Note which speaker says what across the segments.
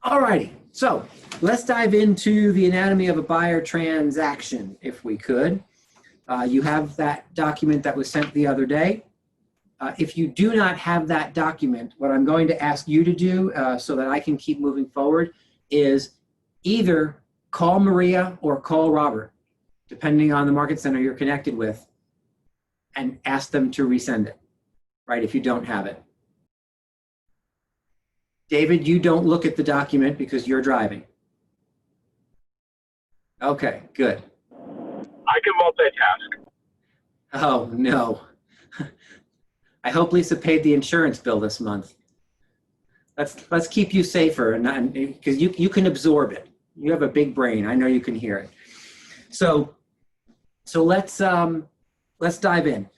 Speaker 1: Alrighty, so let's dive into the anatomy of a buyer transaction, if we could. You have that document that was sent the other day. If you do not have that document, what I'm going to ask you to do so that I can keep moving forward is either call Maria or call Robert, depending on the market center you're connected with, and ask them to resend it, right, if you don't have it. David, you don't look at the document because you're driving. Okay, good.
Speaker 2: I can multitask.
Speaker 1: Oh, no. I hope Lisa paid the insurance bill this month. Let's keep you safer, and because you can absorb it. You have a big brain. I know you can hear it. So let's dive in.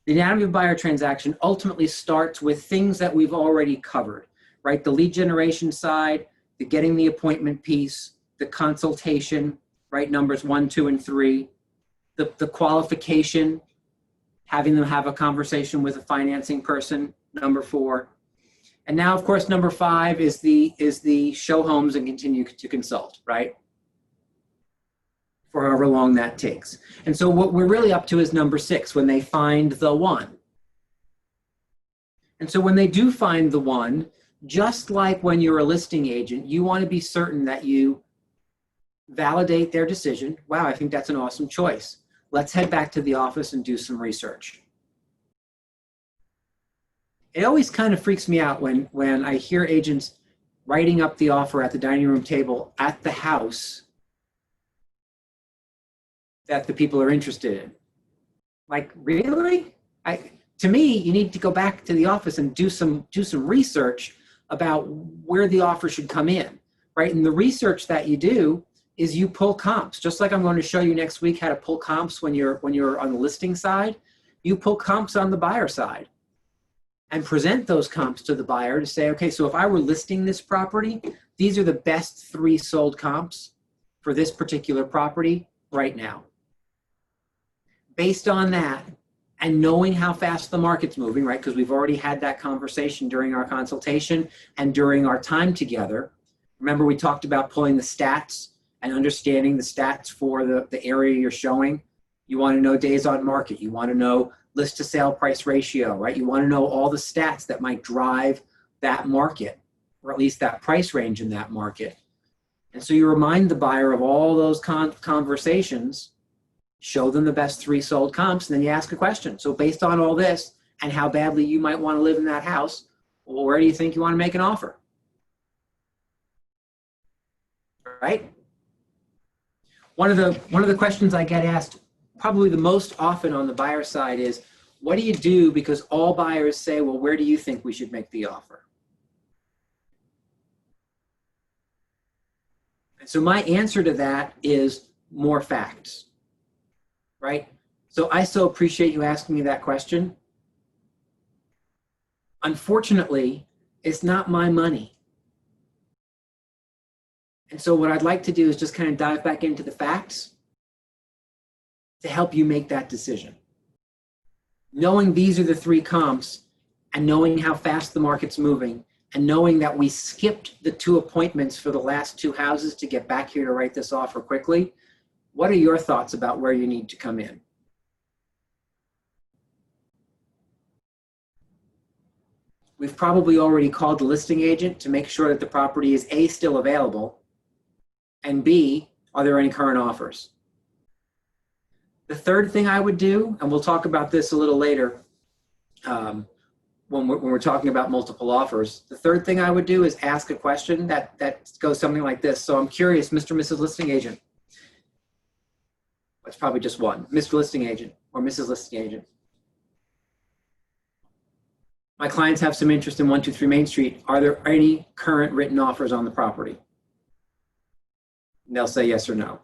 Speaker 1: The anatomy of a buyer transaction ultimately starts with things that we've already covered, right? The lead generation side, the getting the appointment piece, the consultation, right? Numbers 1, 2, and 3, the qualification, having them have a conversation with a financing person, number 4. And now, of course, number 5 is the show homes and continue to consult, right? For however long that takes. And so what we're really up to is number 6, when they find the one. And so when they do find the one, just like when you're a listing agent, you want to be certain that you validate their decision. Wow, I think that's an awesome choice. Let's head back to the office and do some research. It always kind of freaks me out when I hear agents writing up the offer at the dining room table at the house that the people are interested in. Like, really? To me, you need to go back to the office and do some research about where the offer should come in, right? And the research that you do is you pull comps. Just like I'm going to show you next week how to pull comps when you're on the listing side, you pull comps on the buyer side and present those comps to the buyer to say, okay, so if I were listing this property, these are the best 3 sold comps for this particular property right now. Based on that, and knowing how fast the market's moving, right, because we've already had that conversation during our consultation and during our time together. Remember, we talked about pulling the stats and understanding the stats for the area you're showing. You want to know days on market. You want to know list to sale price ratio, right? You want to know all the stats that might drive that market, or at least that price range in that market. And so you remind the buyer of all those conversations, show them the best 3 sold comps, and then you ask a question. So based on all this and how badly you might want to live in that house, well, where do you think you want to make an offer? Right? One of the questions I get asked probably the most often on the buyer side is, what do you do? Because all buyers say, well, where do you think we should make the offer? And so my answer to that is more facts, right? So I so appreciate you asking me that question. Unfortunately, it's not my money. And so what I'd like to do is just kind of dive back into the facts to help you make that decision. Knowing these are the 3 comps and knowing how fast the market's moving and knowing that we skipped the 2 appointments for the last 2 houses to get back here to write this offer quickly, what are your thoughts about where you need to come in? We've probably already called the listing agent to make sure that the property is A, still available, and B, are there any current offers? The third thing I would do, and we'll talk about this a little later when we're talking about multiple offers, the third thing I would do is ask a question that goes something like this. So I'm curious, Mr. and Mrs. Listing Agent. It's probably just one, Mr. Listing Agent or Mrs. Listing Agent. My clients have some interest in 123 Main Street. Are there any current written offers on the property? And they'll say yes or no.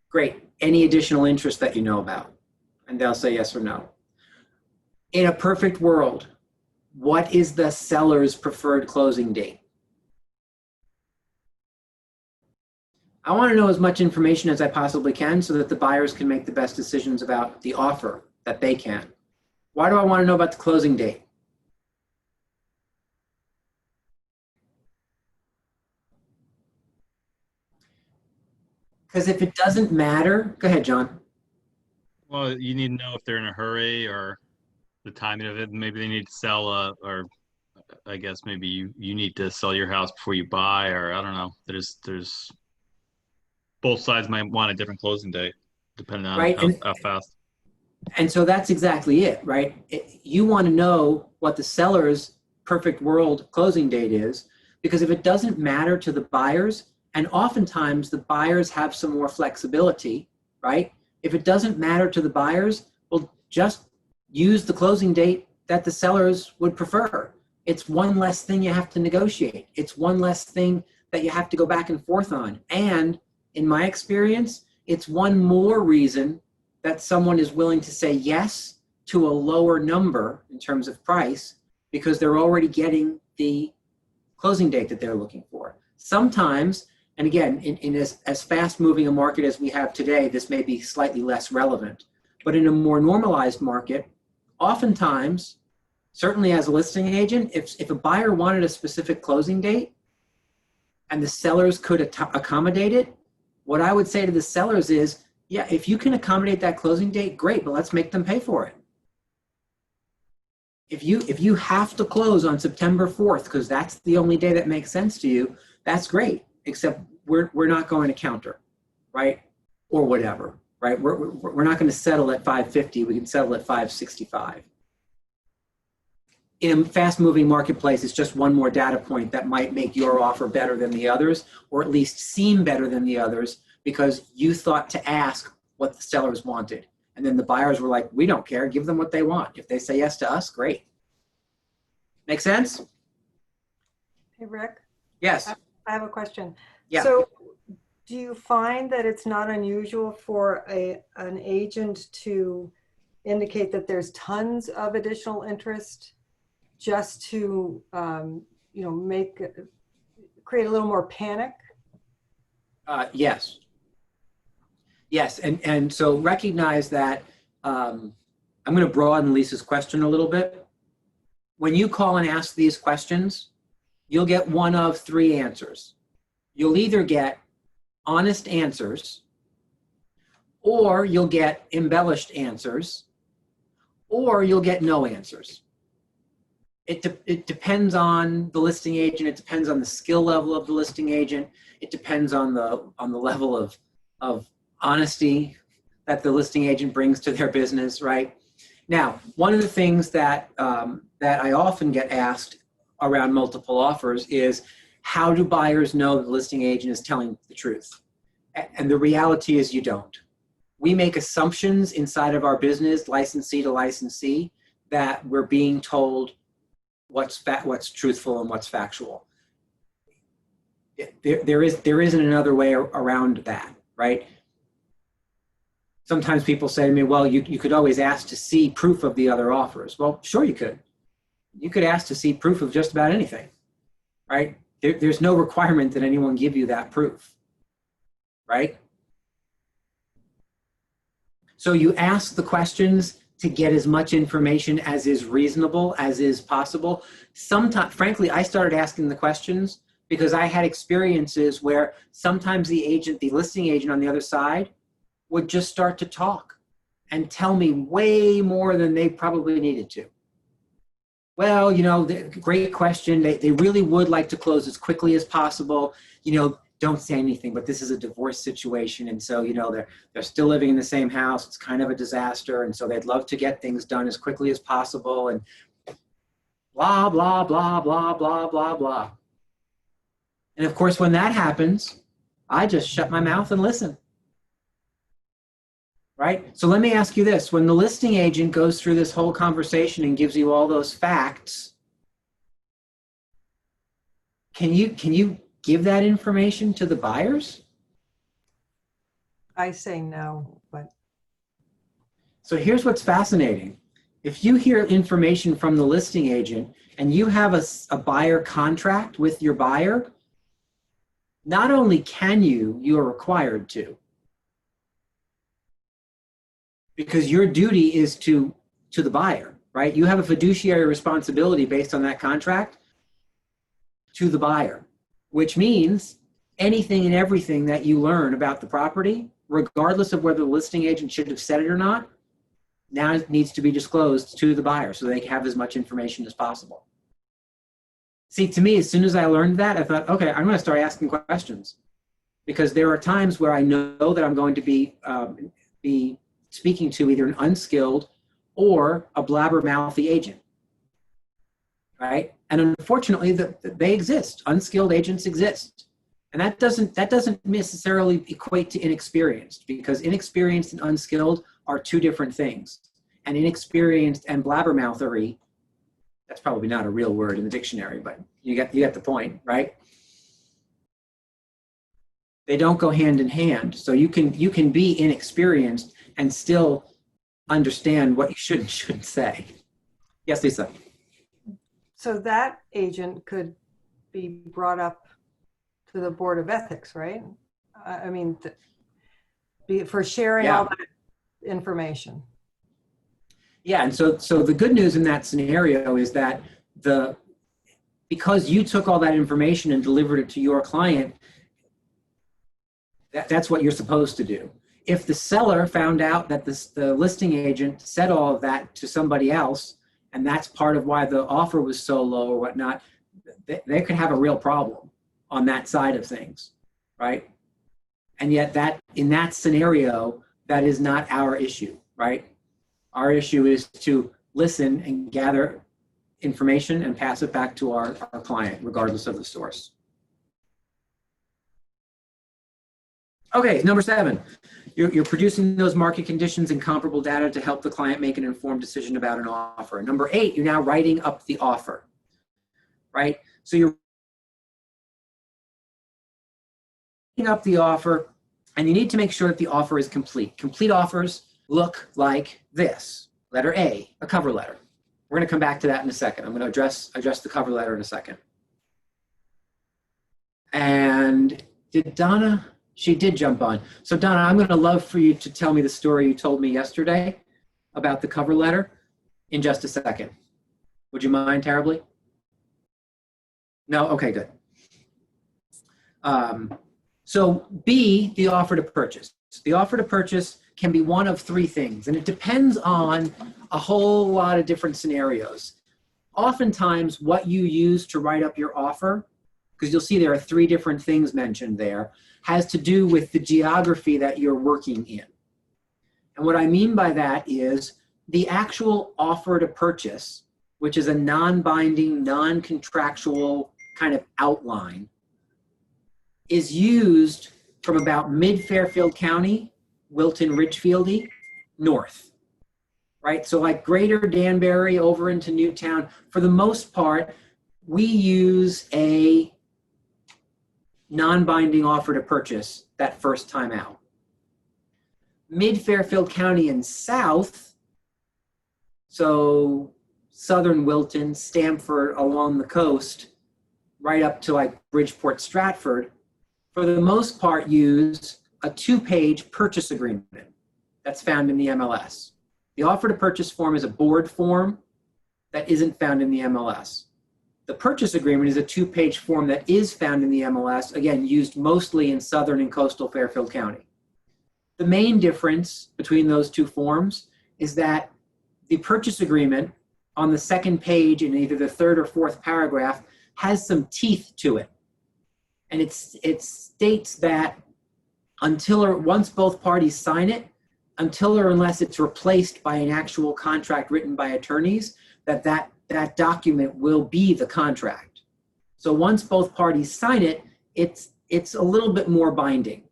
Speaker 1: Great. Any additional interest that you know about? And they'll say yes or no. In a perfect world, what is the seller's preferred closing date? I want to know as much information as I possibly can so that the buyers can make the best decisions about the offer that they can. Why do I want to know about the closing date? Because if it doesn't matter, go ahead, John.
Speaker 3: Well, you need to know if they're in a hurry or the timing of it. Maybe they need to sell, or I guess maybe you need to sell your house before you buy, or I don't know. There's both sides might want a different closing date depending on
Speaker 1: Right?
Speaker 3: how fast.
Speaker 1: And so that's exactly it, right? You want to know what the seller's perfect world closing date is, because if it doesn't matter to the buyers, and oftentimes the buyers have some more flexibility, right? If it doesn't matter to the buyers, well, just use the closing date that the sellers would prefer. It's one less thing you have to negotiate. It's one less thing that you have to go back and forth on. And in my experience, it's one more reason that someone is willing to say yes to a lower number in terms of price, because they're already getting the closing date that they're looking for. Sometimes, and again, in as fast moving a market as we have today, this may be slightly less relevant, but in a more normalized market, oftentimes, certainly as a listing agent, if a buyer wanted a specific closing date and the sellers could accommodate it, what I would say to the sellers is, yeah, if you can accommodate that closing date, great, but let's make them pay for it. If you have to close on September 4th, because that's the only day that makes sense to you, that's great, except we're not going to counter, right? Or whatever, right? We're not going to settle at 550, we can settle at 565. In a fast-moving marketplace, it's just one more data point that might make your offer better than the others, or at least seem better than the others, because you thought to ask what the sellers wanted. And then the buyers were like, we don't care, give them what they want. If they say yes to us, great. Make sense?
Speaker 4: Hey, Rick,
Speaker 1: Yes.
Speaker 4: I have a question.
Speaker 1: Yeah.
Speaker 4: So do you find that it's not unusual for an agent to indicate that there's tons of additional interest just to, create a little more panic?
Speaker 1: Yes. Yes, and so recognize that I'm going to broaden Lisa's question a little bit. When you call and ask these questions, you'll get one of three answers. You'll either get honest answers, or you'll get embellished answers, or you'll get no answers. It depends on the listing agent. It depends on the skill level of the listing agent. It depends on the level of honesty that the listing agent brings to their business, right? Now, one of the things that I often get asked around multiple offers is, how do buyers know the listing agent is telling the truth? And the reality is you don't. We make assumptions inside of our business, licensee to licensee, that we're being told what's truthful and what's factual. There isn't another way around that, right? Sometimes people say to me, well, you could always ask to see proof of the other offers. Well, sure you could. You could ask to see proof of just about anything, right? There's no requirement that anyone give you that proof, right? So you ask the questions to get as much information as is reasonable, as is possible. Sometimes, frankly, I started asking the questions because I had experiences where sometimes the listing agent on the other side would just start to talk and tell me way more than they probably needed to. Well, great question. They really would like to close as quickly as possible. Don't say anything, but this is a divorce situation. And so, they're still living in the same house. It's kind of a disaster. And so they'd love to get things done as quickly as possible, and blah, blah, blah, blah, blah, blah, blah. And of course, when that happens, I just shut my mouth and listen. Right? So let me ask you this. When the listing agent goes through this whole conversation and gives you all those facts, can you give that information to the buyers?
Speaker 4: I say no, but.
Speaker 1: So here's what's fascinating. If you hear information from the listing agent and you have a buyer contract with your buyer, not only can you are required to. Because your duty is to the buyer, right? You have a fiduciary responsibility based on that contract to the buyer, which means anything and everything that you learn about the property, regardless of whether the listing agent should have said it or not, now it needs to be disclosed to the buyer so they can have as much information as possible. See, to me, as soon as I learned that, I thought, okay, I'm going to start asking questions, because there are times where I know that I'm going to be speaking to either an unskilled or a blabbermouthy agent, right? And unfortunately, they exist. Unskilled agents exist, and that doesn't necessarily equate to inexperienced, because inexperienced and unskilled are two different things. And inexperienced and blabbermouthery, that's probably not a real word in the dictionary, but you get the point, right? They don't go hand in hand. So you can be inexperienced and still understand what you should and shouldn't say. Yes, Lisa.
Speaker 4: So that agent could be brought up to the Board of Ethics, right? I mean, for sharing all that information.
Speaker 1: Yeah, and so the good news in that scenario is that because you took all that information and delivered it to your client, that's what you're supposed to do. If the seller found out that the listing agent said all of that to somebody else, and that's part of why the offer was so low or whatnot, they could have a real problem on that side of things, right? And yet in that scenario, that is not our issue, right? Our issue is to listen and gather information and pass it back to our client, regardless of the source. Okay, number 7, you're producing those market conditions and comparable data to help the client make an informed decision about an offer. Number 8, you're now writing up the offer, right? So you're writing up the offer, and you need to make sure that the offer is complete. Complete offers look like this. Letter A, a cover letter. We're going to come back to that in a second. I'm going to address the cover letter in a second. And did Donna? She did jump on. So Donna, I'm going to love for you to tell me the story you told me yesterday about the cover letter in just a second. Would you mind terribly? No? Okay, good. So B, the offer to purchase. The offer to purchase can be one of 3 things, and it depends on a whole lot of different scenarios. Oftentimes, what you use to write up your offer, because you'll see there are 3 different things mentioned there, has to do with the geography that you're working in. And what I mean by that is the actual offer to purchase, which is a non-binding, non-contractual kind of outline, is used from about mid-Fairfield County, Wilton, Ridgefield-y, north, right? So like greater Danbury over into Newtown, for the most part, we use a non-binding offer to purchase that first time out. Mid-Fairfield County and south, so southern Wilton, Stamford, along the coast, right up to like Bridgeport, Stratford, for the most part use a 2-page purchase agreement that's found in the MLS. The offer to purchase form is a board form that isn't found in the MLS. The purchase agreement is a 2-page form that is found in the MLS, again, used mostly in southern and coastal Fairfield County. The main difference between those 2 forms is that the purchase agreement on the 2nd page in either the 3rd or 4th paragraph has some teeth to it. And it states that once both parties sign it, until or unless it's replaced by an actual contract written by attorneys, that document will be the contract. So once both parties sign it, it's a little bit more binding.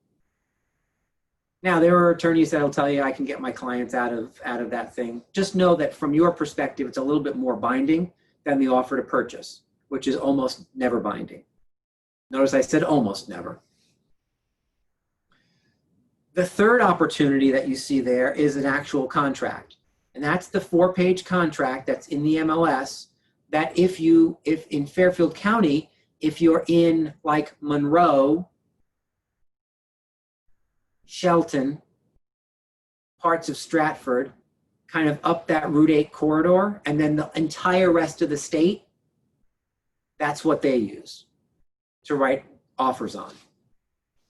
Speaker 1: Now, there are attorneys that'll tell you I can get my clients out of that thing. Just know that from your perspective, it's a little bit more binding than the offer to purchase, which is almost never binding. Notice I said almost never. The 3rd opportunity that you see there is an actual contract. And that's the 4-page contract that's in the MLS that if in Fairfield County, if you're in like Monroe, Shelton, parts of Stratford, kind of up that Route 8 corridor, and then the entire rest of the state, that's what they use to write offers on.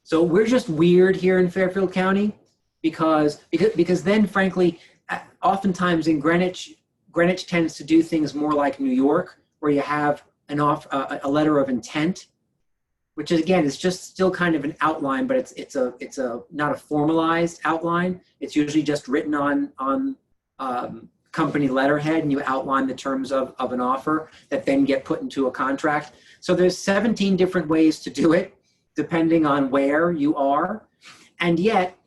Speaker 1: So we're just weird here in Fairfield County because then, frankly, oftentimes in Greenwich tends to do things more like New York, where you have a letter of intent, which is, again, is just still kind of an outline, but it's not a formalized outline. It's usually just written on company letterhead, and you outline the terms of an offer that then get put into a contract. So there's 17 different ways to do it, depending on where you are. And yet,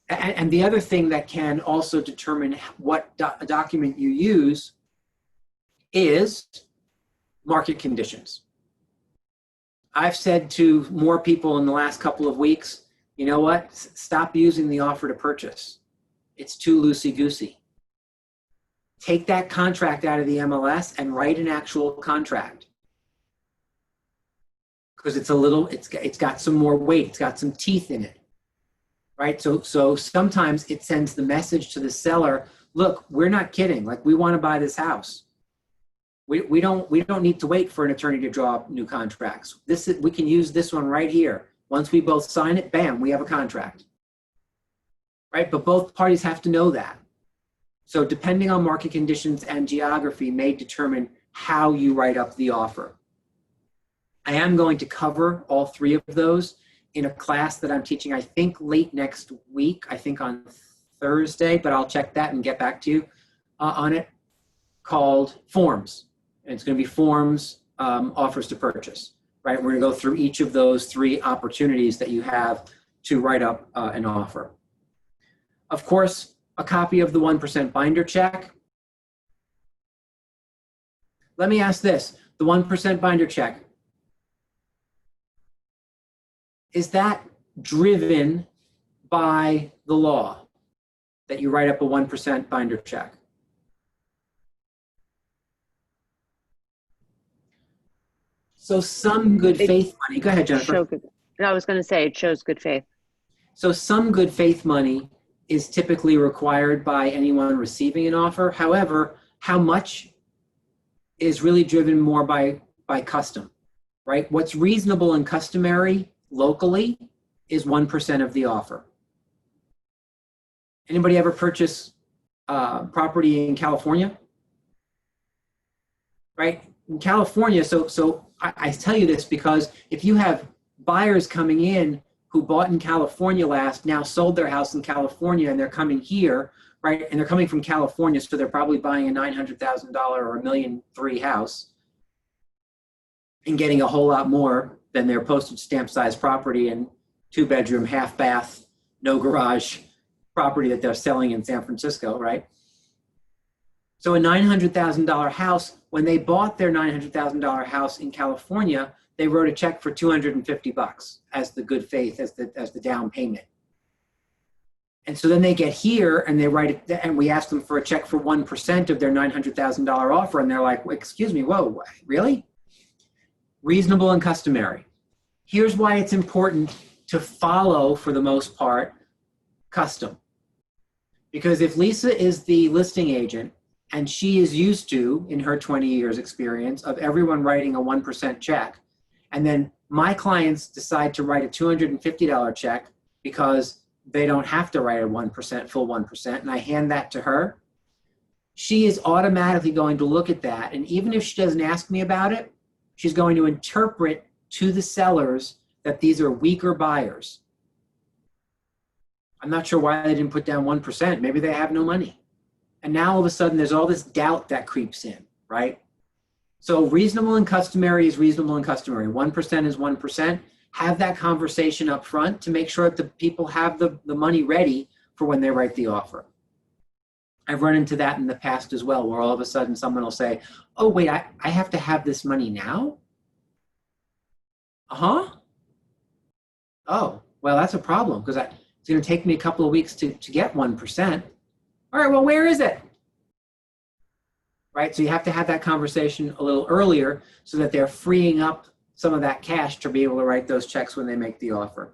Speaker 1: and the other thing that can also determine what document you use is market conditions. I've said to more people in the last couple of weeks, you know what? Stop using the offer to purchase. It's too loosey-goosey. Take that contract out of the MLS and write an actual contract. Because it's got some more weight, it's got some teeth in it, right? So sometimes it sends the message to the seller, look, we're not kidding, like, we want to buy this house. We don't need to wait for an attorney to draw up new contracts. We can use this one right here. Once we both sign it, bam, we have a contract, right? But both parties have to know that. So depending on market conditions and geography may determine how you write up the offer. I am going to cover all three of those in a class that I'm teaching, I think late next week, I think on Thursday, but I'll check that and get back to you on it, called Forms. And it's going to be Forms, Offers to Purchase, right? We're going to go through each of those three opportunities that you have to write up an offer. Of course, a copy of the 1% binder check. Let me ask this, the 1% binder check, is that driven by the law that you write up a 1% binder check? So some good faith money, go ahead, Jennifer.
Speaker 5: I was going to say it shows good faith.
Speaker 1: So some good faith money is typically required by anyone receiving an offer. However, how much is really driven more by custom, right? What's reasonable and customary locally is 1% of the offer. Anybody ever purchase property in California? Right? In California, so I tell you this because if you have buyers coming in who bought in California last, now sold their house in California, and they're coming here, right? And they're coming from California, so they're probably buying a $900,000 or $1.3 million house and getting a whole lot more than their postage stamp size property and 2-bedroom, half bath, no garage property that they're selling in San Francisco, right? So a $900,000 house, when they bought their $900,000 house in California, they wrote a check for $250 as the good faith, as the down payment. And so then they get here and they write it, and we ask them for a check for 1% of their $900,000 offer, and they're like, excuse me, whoa, really? Reasonable and customary. Here's why it's important to follow, for the most part, custom. Because if Lisa is the listing agent and she is used to, in her 20 years experience, of everyone writing a 1% check, and then my clients decide to write a $250 check because they don't have to write a 1%, full 1%, and I hand that to her, she is automatically going to look at that. And even if she doesn't ask me about it, she's going to interpret to the sellers that these are weaker buyers. I'm not sure why they didn't put down 1%. Maybe they have no money. And now all of a sudden there's all this doubt that creeps in, right? So reasonable and customary is reasonable and customary. 1% is 1%. Have that conversation up front to make sure that the people have the money ready for when they write the offer. I've run into that in the past as well, where all of a sudden someone will say, oh, wait, I have to have this money now? Uh-huh. Oh, well, that's a problem because it's going to take me a couple of weeks to get 1%. All right, well, where is it? Right, so you have to have that conversation a little earlier so that they're freeing up some of that cash to be able to write those checks when they make the offer.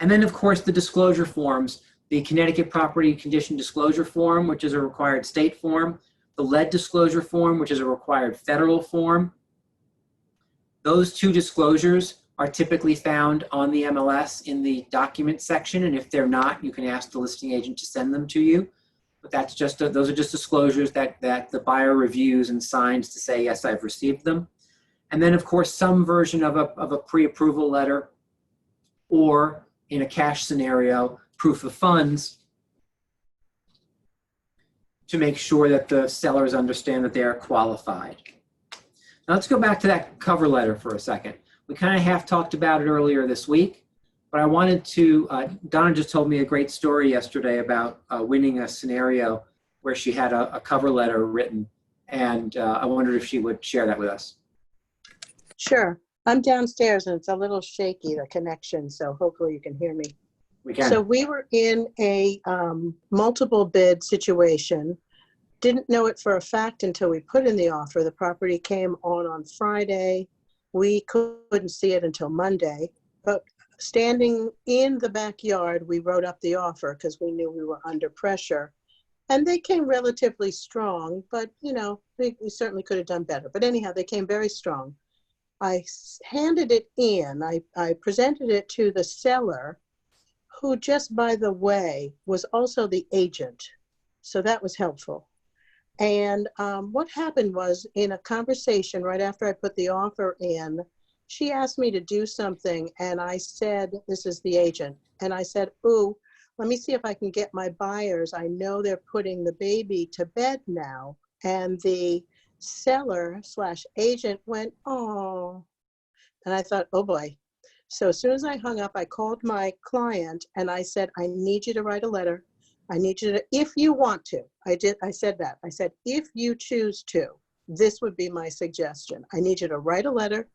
Speaker 1: And then, of course, the disclosure forms, the Connecticut Property Condition Disclosure Form, which is a required state form, the lead disclosure form, which is a required federal form. Those two disclosures are typically found on the MLS in the document section. And if they're not, you can ask the listing agent to send them to you. But that's just, those are just disclosures that the buyer reviews and signs to say, yes, I've received them. And then of course, some version of a pre-approval letter, or in a cash scenario, proof of funds, to make sure that the sellers understand that they are qualified. Now let's go back to that cover letter for a second. We kind of half talked about it earlier this week, but I wanted to, Donna just told me a great story yesterday about winning a scenario where she had a cover letter written, and I wondered if she would share that with us.
Speaker 6: Sure. I'm downstairs and it's a little shaky, the connection, so hopefully you can hear me.
Speaker 1: We can.
Speaker 6: So we were in a multiple bid situation. Didn't know it for a fact until we put in the offer. The property came on Friday. We couldn't see it until Monday. But standing in the backyard, we wrote up the offer because we knew we were under pressure. And they came relatively strong, but you know, we certainly could have done better. But anyhow, they came very strong. I handed it in. I presented it to the seller, who just by the way was also the agent. So that was helpful. And what happened was, in a conversation right after I put the offer in, she asked me to do something and I said, this is the agent. And I said, ooh, let me see if I can get my buyers. I know they're putting the baby to bed now. And the seller / agent went, oh, and I thought, oh boy. So as soon as I hung up, I called my client and I said, I need you to write a letter. I need you to, if you want to, I said that. I said, if you choose to, this would be my suggestion. I need you to write a letter,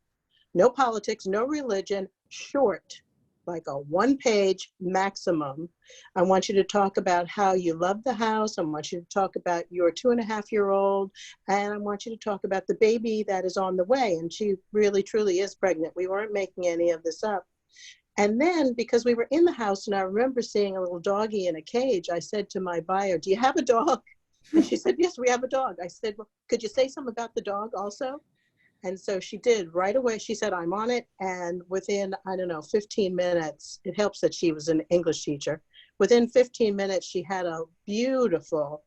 Speaker 6: no politics, no religion, short, like a 1-page maximum. I want you to talk about how you love the house. I want you to talk about your 2.5-year-old, and I want you to talk about the baby that is on the way. And she really, truly is pregnant. We weren't making any of this up. And then, because we were in the house and I remember seeing a little doggy in a cage, I said to my buyer, do you have a dog? And she said, yes, we have a dog. I said, well, could you say something about the dog also? And so she did right away. She said, I'm on it. And within, I don't know, 15 minutes, it helps that she was an English teacher. Within 15 minutes, she had a beautiful,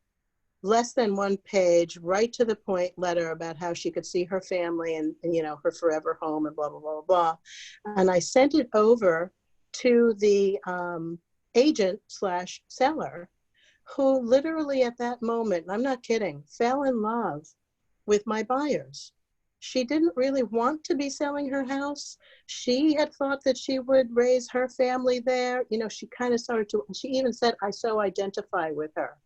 Speaker 6: less than 1-page, right to the point letter about how she could see her family and you know, her forever home and blah, blah, blah, blah. And I sent it over to the agent / seller, who literally at that moment, and I'm not kidding, fell in love with my buyers. She didn't really want to be selling her house. She had thought that she would raise her family there. You know, she kind of started to, she even said, I so identify with her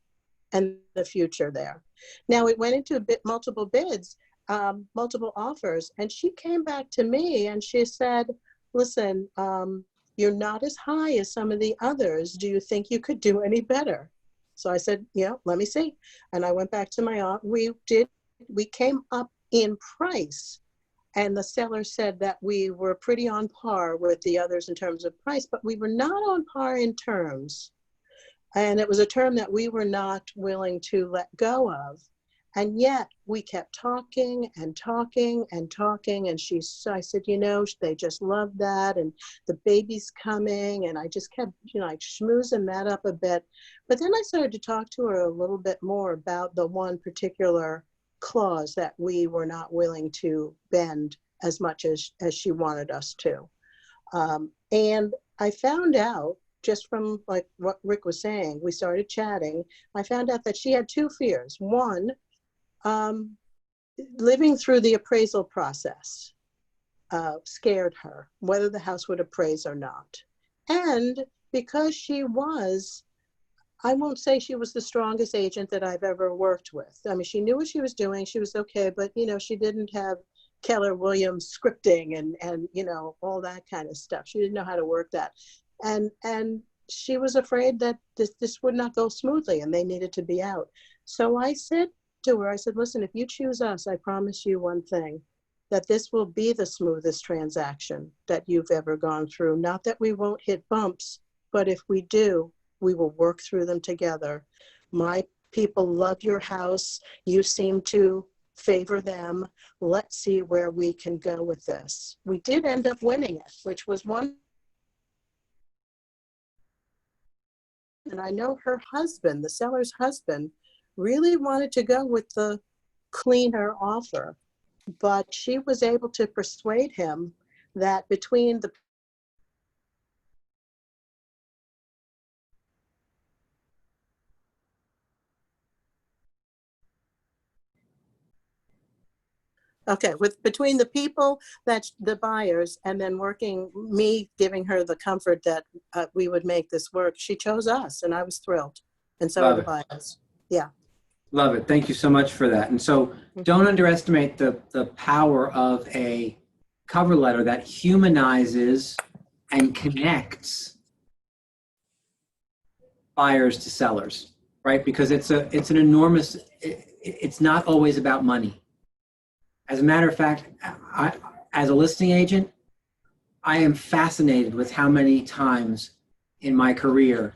Speaker 6: and the future there. Now it went into multiple bids, multiple offers, and she came back to me and she said, listen, you're not as high as some of the others. Do you think you could do any better? So I said, yeah, let me see. And I went back to my office. We came up in price, and the seller said that we were pretty on par with the others in terms of price, but we were not on par in terms. And it was a term that we were not willing to let go of. And yet we kept talking and talking and talking. And I said, you know, they just love that. And the baby's coming. And I just kept, you know, like schmoozing that up a bit. But then I started to talk to her a little bit more about the one particular clause that we were not willing to bend as much as she wanted us to. And I found out, just from like what Rick was saying, we started chatting. I found out that she had 2 fears. One, living through the appraisal process scared her, whether the house would appraise or not. And because she was, I won't say she was the strongest agent that I've ever worked with. I mean, she knew what she was doing. She was okay, but you know, she didn't have Keller Williams scripting and you know, all that kind of stuff. She didn't know how to work that. And she was afraid that this would not go smoothly and they needed to be out. So I said to her, I said, listen, if you choose us, I promise you one thing, that this will be the smoothest transaction that you've ever gone through. Not that we won't hit bumps, but if we do, we will work through them together. My people love your house. You seem to favor them. Let's see where we can go with this. We did end up winning it, which was one. And I know her husband, the seller's husband, really wanted to go with the cleaner offer, but she was able to persuade him that between the between the people, that's the buyers, and then me giving her the comfort that we would make this work, she chose us, and I was thrilled. And so were the buyers.
Speaker 1: Love it. Thank you so much for that. And so don't underestimate the power of a cover letter that humanizes and connects buyers to sellers, right? Because it's an enormous, it's not always about money. As a matter of fact, as a listing agent, I am fascinated with how many times in my career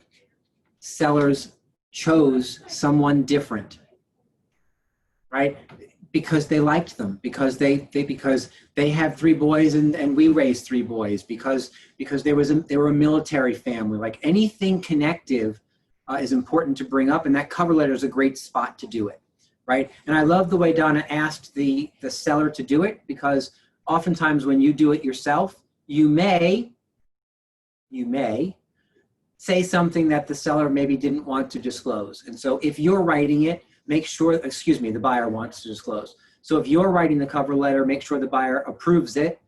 Speaker 1: sellers chose someone different, right? Because they liked them, because they had 3 boys and we raised 3 boys, because they were a military family. Like, anything connective is important to bring up, and that cover letter is a great spot to do it. Right? And I love the way Donna asked the seller to do it, because oftentimes when you do it yourself, you may say something that the seller maybe didn't want to disclose. And so if you're writing it, make sure, the buyer wants to disclose. So if you're writing the cover letter, make sure the buyer approves it,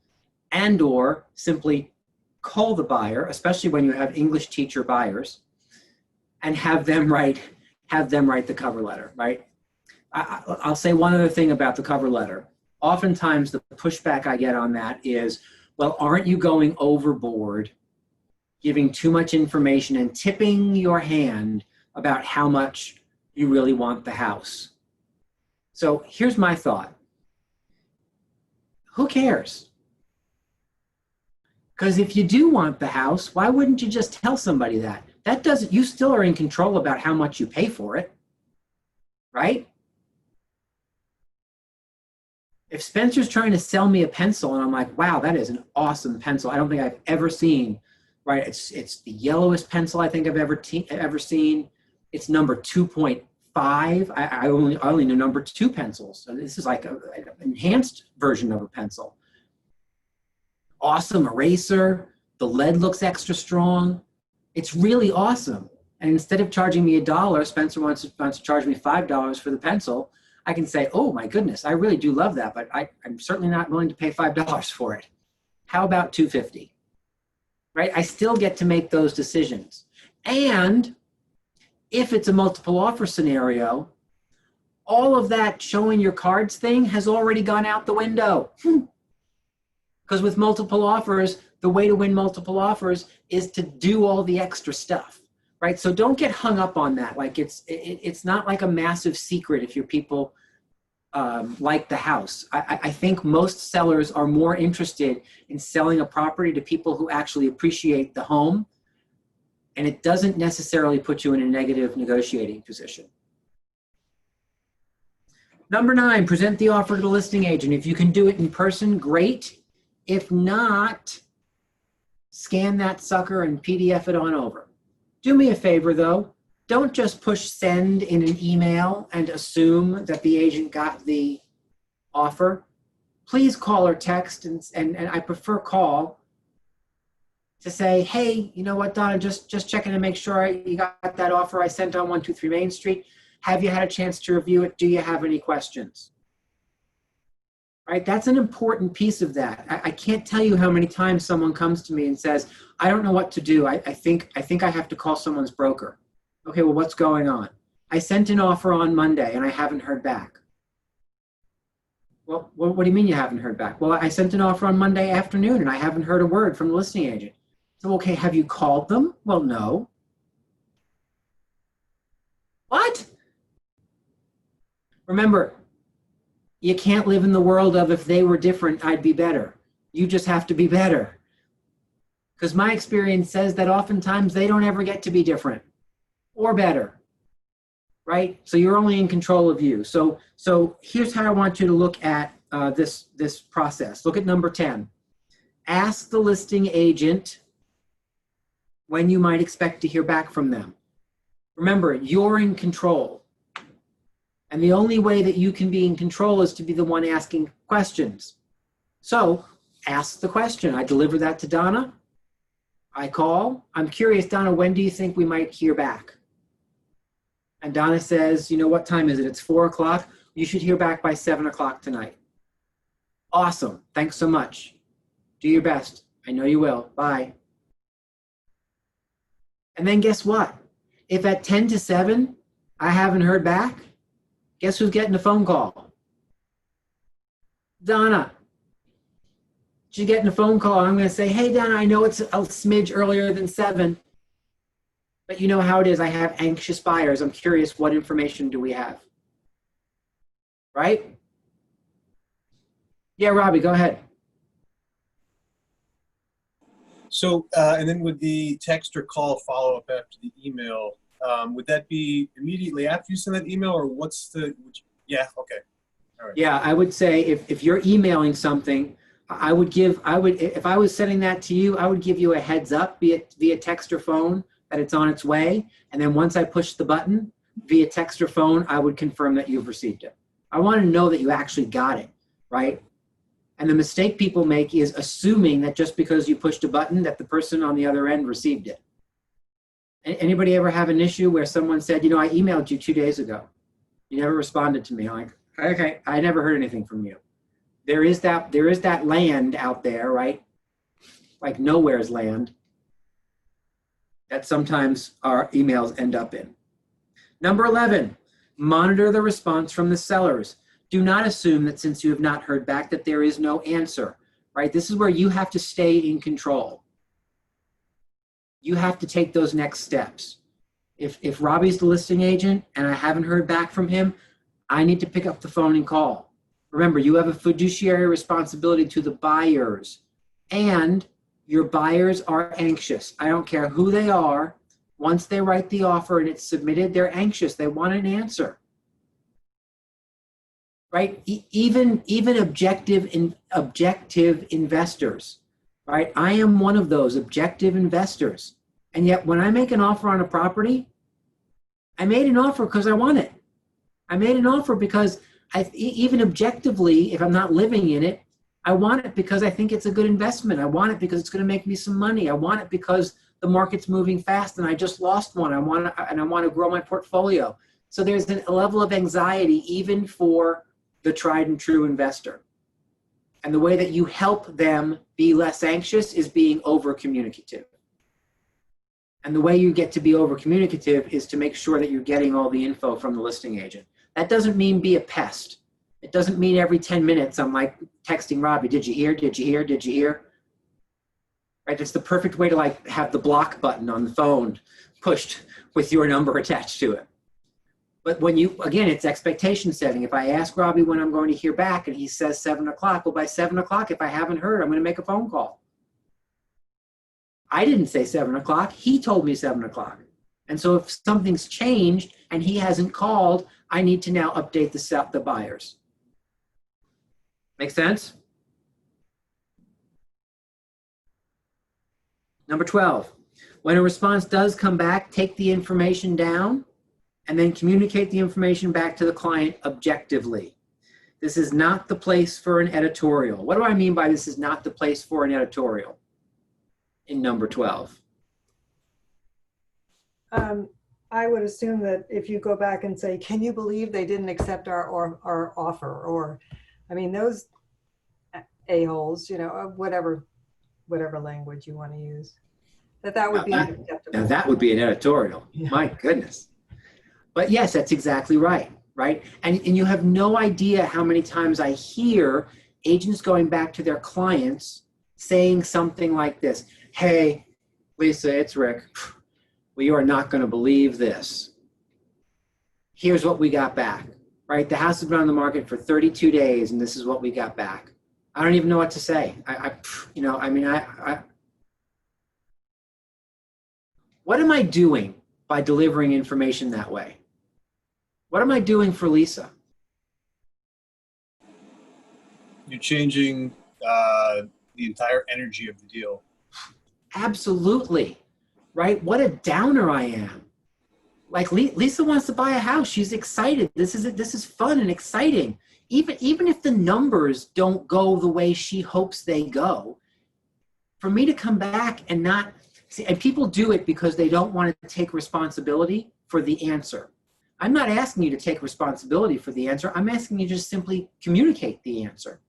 Speaker 1: and or simply call the buyer, especially when you have English teacher buyers, and have them write the cover letter, right? I'll say one other thing about the cover letter. Oftentimes the pushback I get on that is, well, aren't you going overboard, giving too much information and tipping your hand about how much you really want the house? So here's my thought. Who cares? Because if you do want the house, why wouldn't you just tell somebody that? You still are in control about how much you pay for it, right? If Spencer's trying to sell me a pencil and I'm like, wow, that is an awesome pencil, I don't think I've ever seen, right? It's the yellowest pencil I think I've ever seen. It's number 2.5. I only know number 2 pencils. So this is like an enhanced version of a pencil. Awesome eraser. The lead looks extra strong. It's really awesome. And instead of charging me $1, Spencer wants to charge me $5 for the pencil. I can say, oh my goodness, I really do love that, but I'm certainly not willing to pay $5 for it. How about $2.50? Right? I still get to make those decisions. And if it's a multiple offer scenario, all of that showing your cards thing has already gone out the window. Because with multiple offers, the way to win multiple offers is to do all the extra stuff. Right? So don't get hung up on that. Like it's not like a massive secret if your people like the house. I think most sellers are more interested in selling a property to people who actually appreciate the home, and it doesn't necessarily put you in a negative negotiating position. Number 9, present the offer to the listing agent. If you can do it in person, great. If not, scan that sucker and PDF it on over. Do me a favor though, don't just push send in an email and assume that the agent got the offer. Please call or text, and I prefer call, to say, hey, you know what, Donna, just checking to make sure you got that offer I sent on 123 Main Street. Have you had a chance to review it? Do you have any questions? Right, that's an important piece of that. I can't tell you how many times someone comes to me and says, I don't know what to do. I think I have to call someone's broker. Okay, well, what's going on? I sent an offer on Monday and I haven't heard back. Well, what do you mean you haven't heard back? Well, I sent an offer on Monday afternoon and I haven't heard a word from the listing agent. So, okay, have you called them? Well, no. What? Remember, you can't live in the world of if they were different, I'd be better. You just have to be better. Because my experience says that oftentimes they don't ever get to be different or better. right? So you're only in control of you. So here's how I want you to look at this process. Look at number 10. Ask the listing agent when you might expect to hear back from them. Remember, you're in control. And the only way that you can be in control is to be the one asking questions. So ask the question. I deliver that to Donna. I call. I'm curious, Donna, when do you think we might hear back? And Donna says, you know, what time is it? It's 4 o'clock. You should hear back by 7 o'clock tonight. Awesome. Thanks so much. Do your best. I know you will. Bye. And then guess what? If at 10 to 7, I haven't heard back, guess who's getting a phone call? Donna. She's getting a phone call. I'm going to say, hey, Donna, I know it's a smidge earlier than 7, but you know how it is. I have anxious buyers. I'm curious, what information do we have? Right? Yeah, Robbie, go ahead.
Speaker 7: So, and then would the text or call follow up after the email? Would that be immediately after you send that email, or what's the? Yeah, okay. All right.
Speaker 1: Yeah, I would say if you're emailing something, if I was sending that to you, I would give you a heads up via text or phone that it's on its way. And then once I push the button via text or phone, I would confirm that you've received it. I want to know that you actually got it, right? And the mistake people make is assuming that just because you pushed a button that the person on the other end received it. Anybody ever have an issue where someone said, you know, I emailed you 2 days ago. You never responded to me. I'm like, okay, I never heard anything from you. There is that land out there, right? Like nowhere's land that sometimes our emails end up in. Number 11, monitor the response from the sellers. Do not assume that since you have not heard back that there is no answer, right? This is where you have to stay in control. You have to take those next steps. If Robbie's the listing agent and I haven't heard back from him, I need to pick up the phone and call. Remember, you have a fiduciary responsibility to the buyers, and your buyers are anxious. I don't care who they are. Once they write the offer and it's submitted, they're anxious. They want an answer. Right? Even objective investors, right? I am one of those objective investors. And yet when I make an offer on a property, I made an offer because I want it. I made an offer because even objectively, if I'm not living in it, I want it because I think it's a good investment. I want it because it's going to make me some money. I want it because the market's moving fast and I just lost one. I want to grow my portfolio. So there's a level of anxiety even for the tried and true investor. And the way that you help them be less anxious is being over communicative. And the way you get to be over communicative is to make sure that you're getting all the info from the listing agent. That doesn't mean be a pest. It doesn't mean every 10 minutes I'm like texting Robbie, did you hear? Did you hear? Did you hear? Right? It's the perfect way to like have the block button on the phone pushed with your number attached to it. But when you, again, it's expectation setting. If I ask Robbie when I'm going to hear back and he says 7 o'clock, well, by 7 o'clock, if I haven't heard, I'm going to make a phone call. I didn't say 7 o'clock. He told me 7 o'clock. And so if something's changed and he hasn't called, I need to now update the buyers. Make sense? Number 12, when a response does come back, take the information down and then communicate the information back to the client objectively. This is not the place for an editorial. What do I mean by this is not the place for an editorial in number 12?
Speaker 4: I would assume that if you go back and say, can you believe they didn't accept our offer? Or, I mean, those a-holes, you know, whatever language you want to use, that would be unacceptable.
Speaker 1: Now that would be an editorial. Yeah. My goodness. But yes, that's exactly right, right? And you have no idea how many times I hear agents going back to their clients saying something like this. Hey, Lisa, it's Rick. Well, you are not going to believe this. Here's what we got back, right? The house has been on the market for 32 days and this is what we got back. I don't even know what to say. What am I doing by delivering information that way? What am I doing for Lisa?
Speaker 7: You're changing the entire energy of the deal.
Speaker 1: Absolutely. Right? What a downer I am. Like Lisa wants to buy a house. She's excited. This is fun and exciting. Even if the numbers don't go the way she hopes they go, for me to come back and not see, and people do it because they don't want to take responsibility for the answer. I'm not asking you to take responsibility for the answer. I'm asking you to just simply communicate the answer.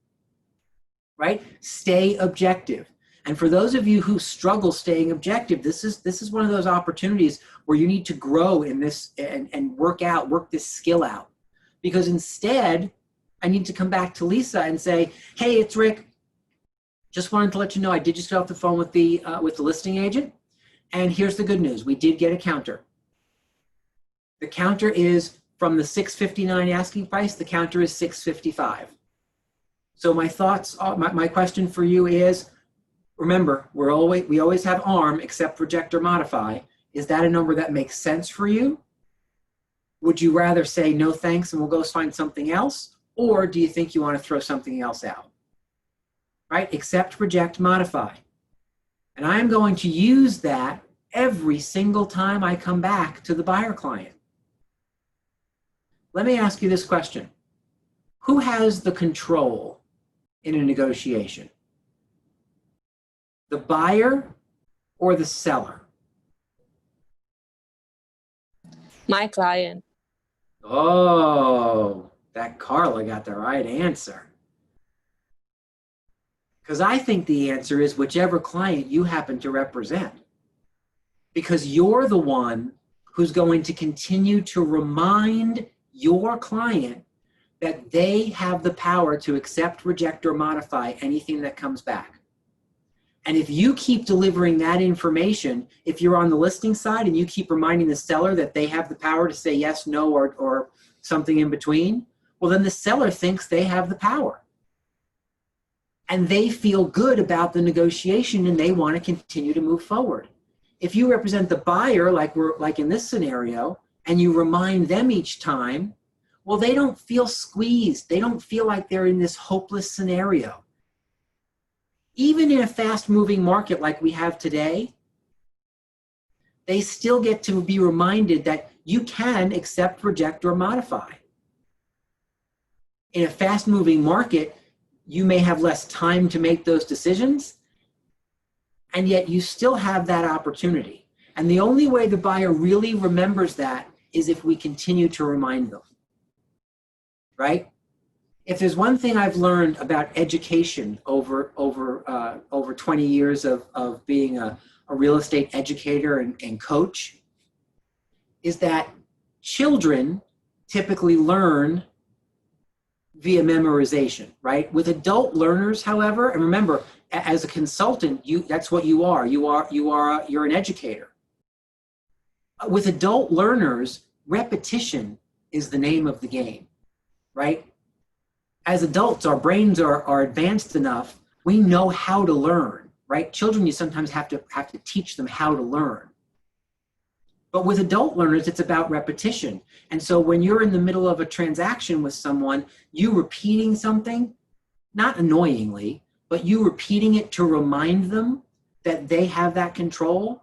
Speaker 1: Right? Stay objective. And for those of you who struggle staying objective, this is one of those opportunities where you need to grow in this and work this skill out. Because instead, I need to come back to Lisa and say, hey, it's Rick. Just wanted to let you know I did just get off the phone with the listing agent. And here's the good news. We did get a counter. The counter is from the $659 asking price, the counter is $655. So my thoughts, my question for you is, remember, we always have ARM, accept, reject, or modify. Is that a number that makes sense for you? Would you rather say no thanks and we'll go find something else? Or do you think you want to throw something else out? Right? Accept, reject, modify. And I'm going to use that every single time I come back to the buyer client. Let me ask you this question. Who has the control in a negotiation? The buyer or the seller?
Speaker 8: My client.
Speaker 1: Oh, that Carla got the right answer. Because I think the answer is whichever client you happen to represent. Because you're the one who's going to continue to remind your client that they have the power to accept, reject, or modify anything that comes back. And if you keep delivering that information, if you're on the listing side and you keep reminding the seller that they have the power to say yes, no, or something in between, well, then the seller thinks they have the power. And they feel good about the negotiation and they want to continue to move forward. If you represent the buyer, like in this scenario, and you remind them each time, well, they don't feel squeezed. They don't feel like they're in this hopeless scenario. Even in a fast-moving market like we have today, they still get to be reminded that you can accept, reject, or modify. In a fast-moving market, you may have less time to make those decisions, and yet you still have that opportunity. And the only way the buyer really remembers that is if we continue to remind them, right? If there's one thing I've learned about education over 20 years of being a real estate educator and coach, is that children typically learn via memorization, right? With adult learners, however, and remember, as a consultant, that's what you are. You're an educator. With adult learners, repetition is the name of the game, right? As adults, our brains are advanced enough. We know how to learn, right? Children, you sometimes have to teach them how to learn. But with adult learners, it's about repetition. And so when you're in the middle of a transaction with someone, you repeating something, not annoyingly, but you repeating it to remind them that they have that control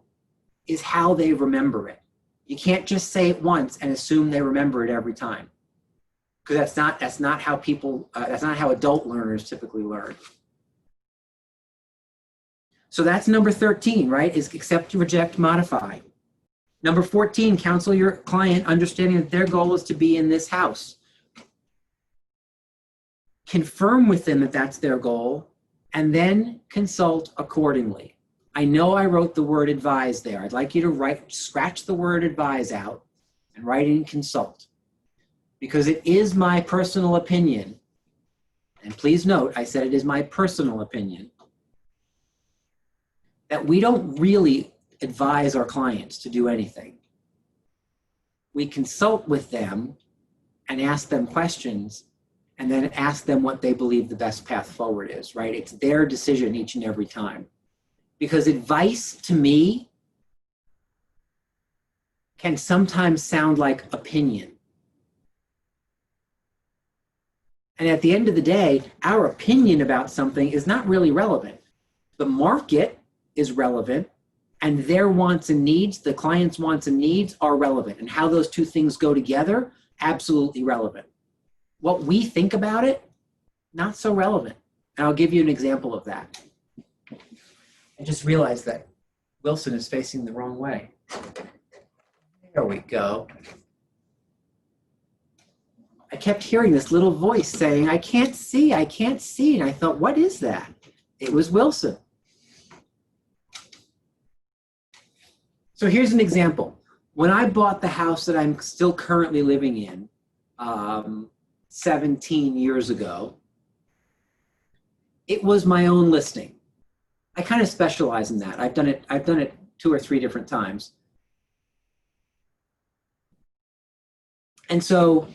Speaker 1: is how they remember it. You can't just say it once and assume they remember it every time. Because that's not how adult learners typically learn. So that's number 13, right? Is accept, reject, modify. Number 14, counsel your client understanding that their goal is to be in this house. Confirm with them that that's their goal, and then consult accordingly. I know I wrote the word advise there. I'd like you to scratch the word advise out and write in consult. Because it is my personal opinion, and please note, I said it is my personal opinion, that we don't really advise our clients to do anything. We consult with them and ask them questions and then ask them what they believe the best path forward is, right? It's their decision each and every time. Because advice to me can sometimes sound like opinion. And at the end of the day, our opinion about something is not really relevant. The market is relevant, and their wants and needs, the client's wants and needs, are relevant. And how those two things go together, absolutely relevant. What we think about it, not so relevant. And I'll give you an example of that. I just realized that Wilson is facing the wrong way. There we go. I kept hearing this little voice saying, I can't see, I can't see. And I thought, what is that? It was Wilson. So here's an example. When I bought the house that I'm still currently living in 17 years ago, it was my own listing. I kind of specialize in that. I've done it 2 or 3 different times. And so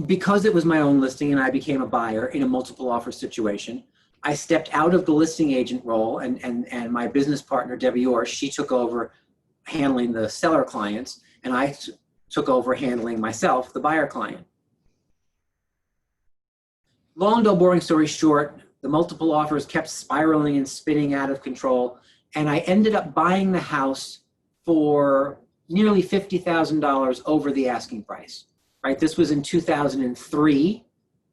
Speaker 1: because it was my own listing and I became a buyer in a multiple offer situation, I stepped out of the listing agent role, and my business partner, Debbie Orr, she took over handling the seller clients, and I took over handling myself, the buyer client. Long and boring story short, the multiple offers kept spiraling and spinning out of control, and I ended up buying the house for nearly $50,000 over the asking price. Right? This was in 2003,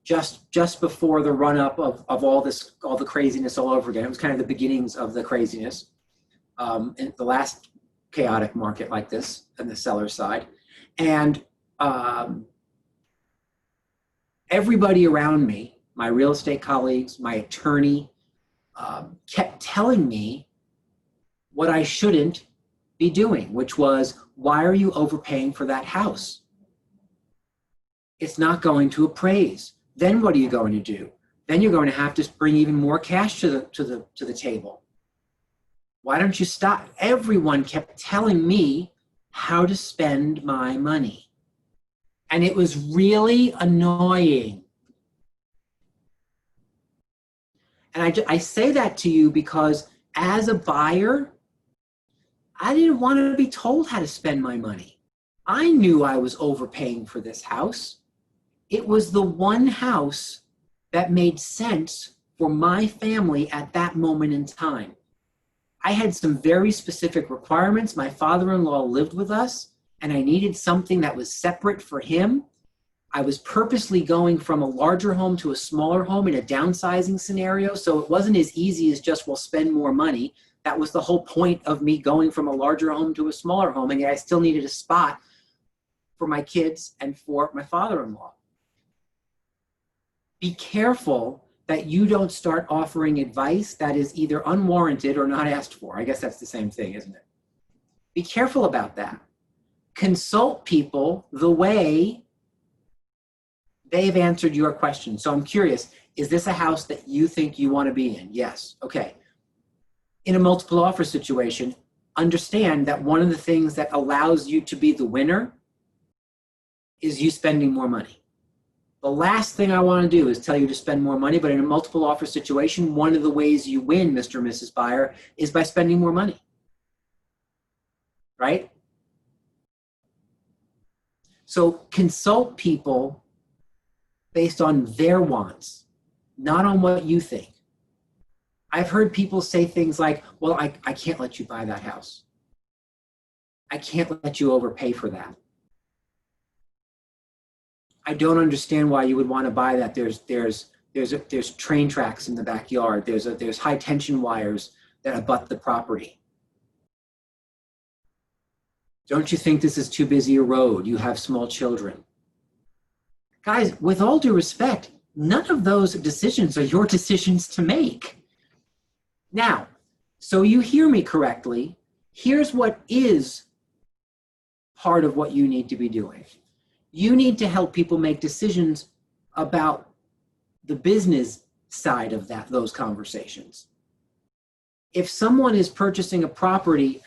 Speaker 1: just before the run-up of all the craziness all over again. It was kind of the beginnings of the craziness in the last chaotic market like this on the seller side. And everybody around me, my real estate colleagues, my attorney, kept telling me what I shouldn't be doing, which was, why are you overpaying for that house? It's not going to appraise. Then what are you going to do? Then you're going to have to bring even more cash to the table. Why don't you stop? Everyone kept telling me how to spend my money. And it was really annoying. And I say that to you because as a buyer, I didn't want to be told how to spend my money. I knew I was overpaying for this house. It was the one house that made sense for my family at that moment in time. I had some very specific requirements. My father-in-law lived with us, and I needed something that was separate for him. I was purposely going from a larger home to a smaller home in a downsizing scenario, so it wasn't as easy as just, well, spend more money. That was the whole point of me going from a larger home to a smaller home, and yet I still needed a spot for my kids and for my father-in-law. Be careful that you don't start offering advice that is either unwarranted or not asked for. I guess that's the same thing, isn't it? Be careful about that. Consult people the way they've answered your question. So I'm curious, is this a house that you think you want to be in? Yes. Okay. In a multiple offer situation, understand that one of the things that allows you to be the winner is you spending more money. The last thing I want to do is tell you to spend more money, but in a multiple offer situation, one of the ways you win, Mr. and Mrs. Buyer, is by spending more money, right? So consult people based on their wants, not on what you think. I've heard people say things like, well, I can't let you buy that house. I can't let you overpay for that. I don't understand why you would want to buy that. There's train tracks in the backyard. There's high tension wires that abut the property. Don't you think this is too busy a road? You have small children. Guys, with all due respect, none of those decisions are your decisions to make. Now, so you hear me correctly, here's what is part of what you need to be doing. You need to help people make decisions about the business side of those conversations. If someone is purchasing a property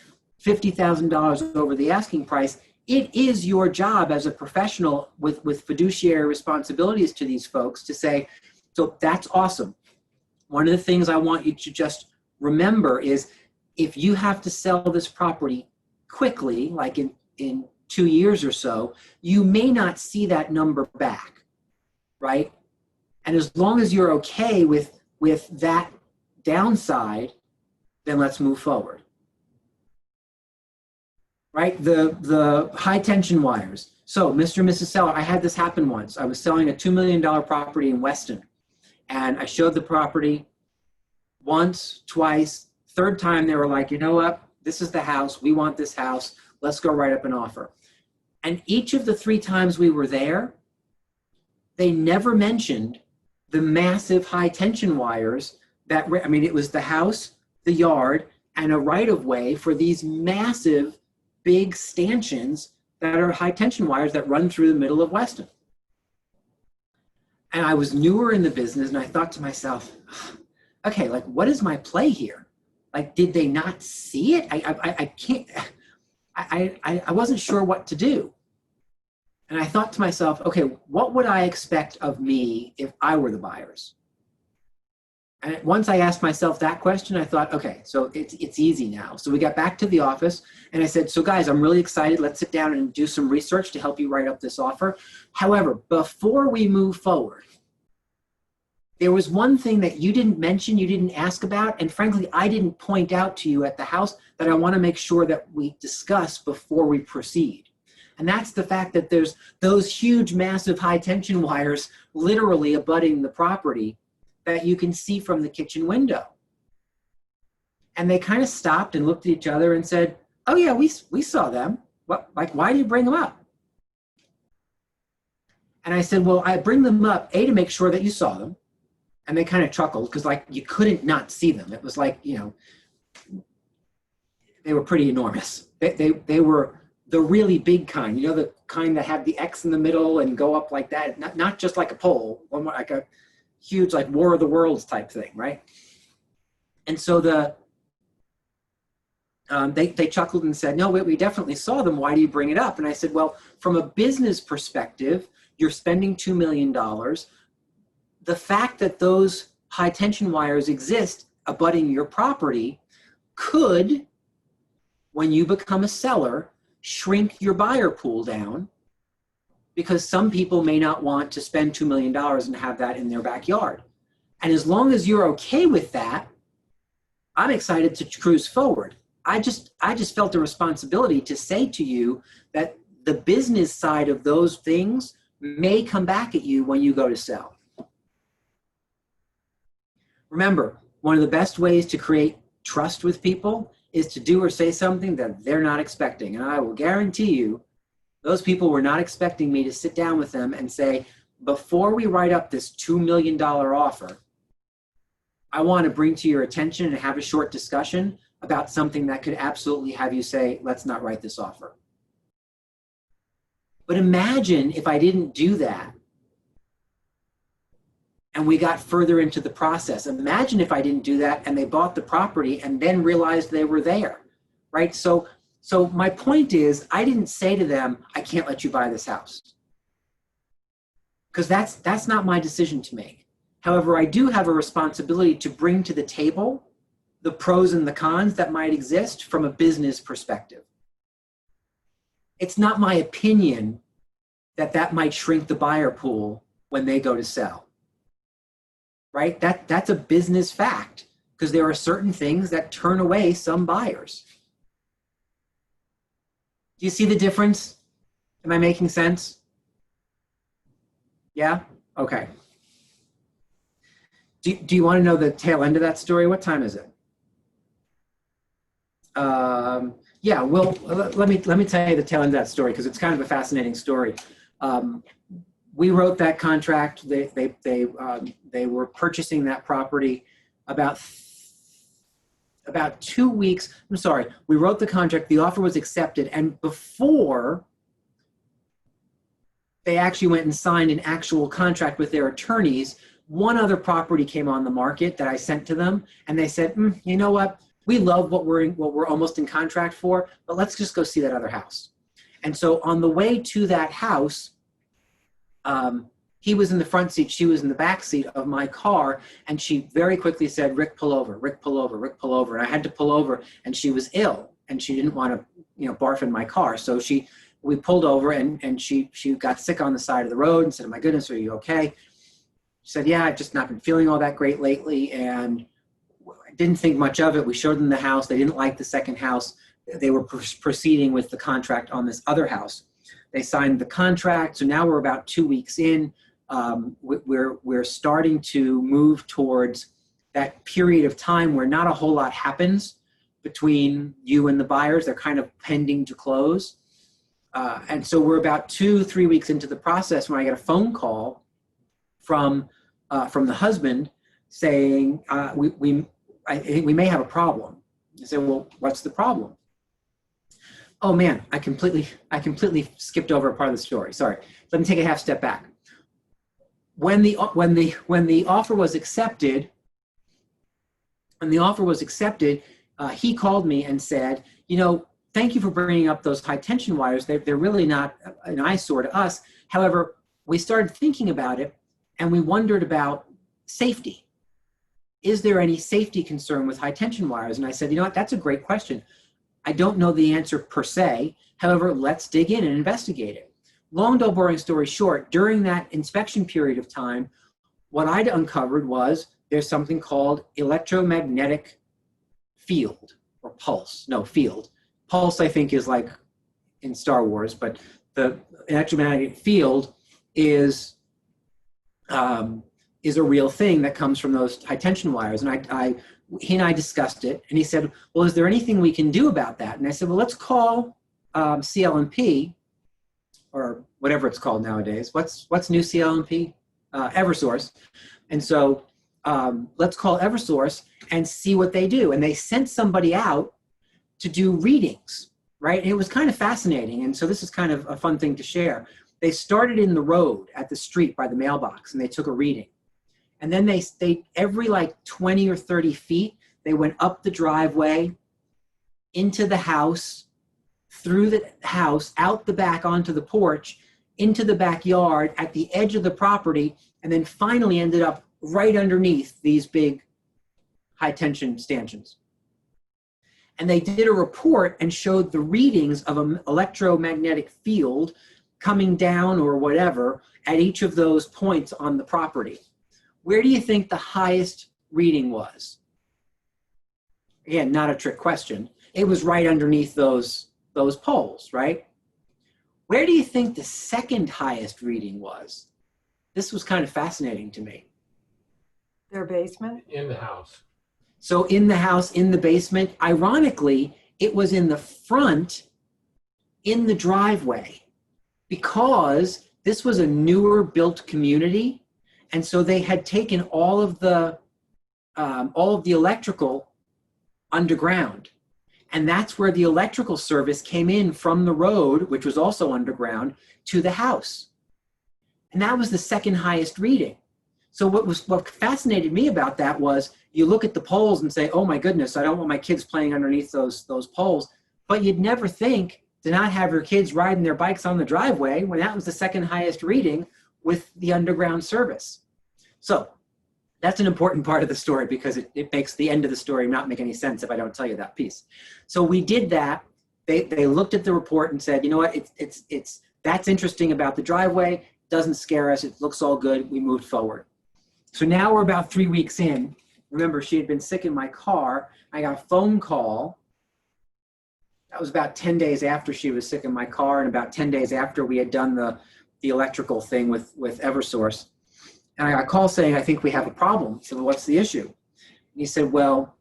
Speaker 1: $50,000 over the asking price, it is your job as a professional with fiduciary responsibilities to these folks to say, so that's awesome. One of the things I want you to just remember is if you have to sell this property quickly, like in 2 years or so, you may not see that number back, right? And as long as you're okay with that downside, then let's move forward. Right? The high tension wires. So, Mr. and Mrs. Seller, I had this happen once. I was selling a $2 million property in Weston, and I showed the property once, twice, third time they were like, you know what? This is the house. We want this house. Let's go write up an offer. And each of the 3 times we were there, they never mentioned the massive high tension wires that, I mean, it was the house, the yard, and a right of way for these massive, big stanchions that are high tension wires that run through the middle of Weston. And I was newer in the business, and I thought to myself, okay, like, what is my play here? Like, did they not see it? I can't, I wasn't sure what to do. And I thought to myself, okay, what would I expect of me if I were the buyers? And once I asked myself that question, I thought, okay, so it's easy now. So we got back to the office, and I said, so guys, I'm really excited. Let's sit down and do some research to help you write up this offer. However, before we move forward, there was one thing that you didn't mention, you didn't ask about, and frankly, I didn't point out to you at the house that I want to make sure that we discuss before we proceed. And that's the fact that there's those huge, massive high tension wires literally abutting the property that you can see from the kitchen window. And they kind of stopped and looked at each other and said, oh yeah, we saw them. What, like, why do you bring them up? And I said, well, I bring them up, A, to make sure that you saw them. And they kind of chuckled because, like, you couldn't not see them. It was like, you know, they were pretty enormous. They were the really big kind, you know, the kind that have the X in the middle and go up like that, not just like a pole, like a huge, like, War of the Worlds type thing, right? And so they chuckled and said, no, we definitely saw them. Why do you bring it up? And I said, well, from a business perspective, you're spending $2 million. The fact that those high tension wires exist abutting your property could, when you become a seller, shrink your buyer pool down, because some people may not want to spend $2 million and have that in their backyard. And as long as you're okay with that, I'm excited to cruise forward. I just felt a responsibility to say to you that the business side of those things may come back at you when you go to sell. Remember, one of the best ways to create trust with people is to do or say something that they're not expecting. And I will guarantee you, those people were not expecting me to sit down with them and say, before we write up this $2 million offer, I want to bring to your attention and have a short discussion about something that could absolutely have you say, let's not write this offer. But imagine if I didn't do that and we got further into the process. Imagine if I didn't do that and they bought the property and then realized they were there, right? So my point is, I didn't say to them, I can't let you buy this house. Because that's not my decision to make. However, I do have a responsibility to bring to the table the pros and the cons that might exist from a business perspective. It's not my opinion that might shrink the buyer pool when they go to sell. Right? That's a business fact, because there are certain things that turn away some buyers. Do you see the difference? Am I making sense? Yeah? Okay. Do you want to know the tail end of that story? What time is it? Yeah, well, let me tell you the tail end of that story, because it's kind of a fascinating story. We wrote that contract. They were purchasing that property about 2 weeks. I'm sorry. We wrote the contract. The offer was accepted, and before they actually went and signed an actual contract with their attorneys, one other property came on the market that I sent to them, and they said, you know what? We love what we're almost in contract for, but let's just go see that other house. And so on the way to that house, he was in the front seat, she was in the back seat of my car, and she very quickly said, Rick, pull over, Rick, pull over, Rick, pull over. And I had to pull over, and she was ill, and she didn't want to, barf in my car. So we pulled over, and she got sick on the side of the road and said, oh my goodness, are you okay? She said, yeah, I've just not been feeling all that great lately, and I didn't think much of it. We showed them the house. They didn't like the second house. They were proceeding with the contract on this other house. They signed the contract, so now we're about 2 weeks in. We're starting to move towards that period of time where not a whole lot happens between you and the buyers. They're kind of pending to close. And so we're about 2-3 weeks into the process when I get a phone call from the husband saying, I think we may have a problem. I said, well, what's the problem? Oh man, I completely skipped over a part of the story. Sorry. Let me take a half step back. When the offer was accepted, he called me and said, you know, thank you for bringing up those high tension wires. They're really not an eyesore to us. However, we started thinking about it and we wondered about safety. Is there any safety concern with high tension wires? And I said, you know what, that's a great question. I don't know the answer per se. However, let's dig in and investigate it. Long, dull, boring story short, during that inspection period of time, what I'd uncovered was there's something called electromagnetic field or pulse. No, field. Pulse, I think, is like in Star Wars, but the electromagnetic field is a real thing that comes from those high tension wires. And he and I discussed it, and he said, well, is there anything we can do about that? And I said, well, let's call CL&P, or whatever it's called nowadays. What's new CL&P? Eversource. And so let's call Eversource and see what they do. And they sent somebody out to do readings, right? And it was kind of fascinating. And so this is kind of a fun thing to share. They started in the road at the street by the mailbox, and they took a reading. And then they every like 20 or 30 feet, they went up the driveway, into the house, through the house, out the back onto the porch, into the backyard, at the edge of the property, and then finally ended up right underneath these big high tension stanchions. And they did a report and showed the readings of an electromagnetic field coming down or whatever at each of those points on the property. Where do you think the highest reading was? Again, not a trick question. It was right underneath those poles, right? Where do you think the second highest reading was? This was kind of fascinating to me.
Speaker 4: Their basement?
Speaker 2: In the house.
Speaker 1: So in the house, in the basement, ironically, it was in the front, in the driveway, because this was a newer built community. And so they had taken all of the electrical underground. And that's where the electrical service came in from the road, which was also underground, to the house. And that was the second highest reading. So what fascinated me about that was you look at the poles and say, oh my goodness, I don't want my kids playing underneath those poles. But you'd never think to not have your kids riding their bikes on the driveway when that was the second highest reading with the underground service. So that's an important part of the story because it makes the end of the story not make any sense if I don't tell you that piece. So we did that. They looked at the report and said, you know what, that's interesting about the driveway. Doesn't scare us. It looks all good. We moved forward. So now we're about 3 weeks in. Remember, she had been sick in my car. I got a phone call. That was about 10 days after she was sick in my car and about 10 days after we had done the electrical thing with Eversource. And I got a call saying, I think we have a problem. I said, well, what's the issue? And he said, well,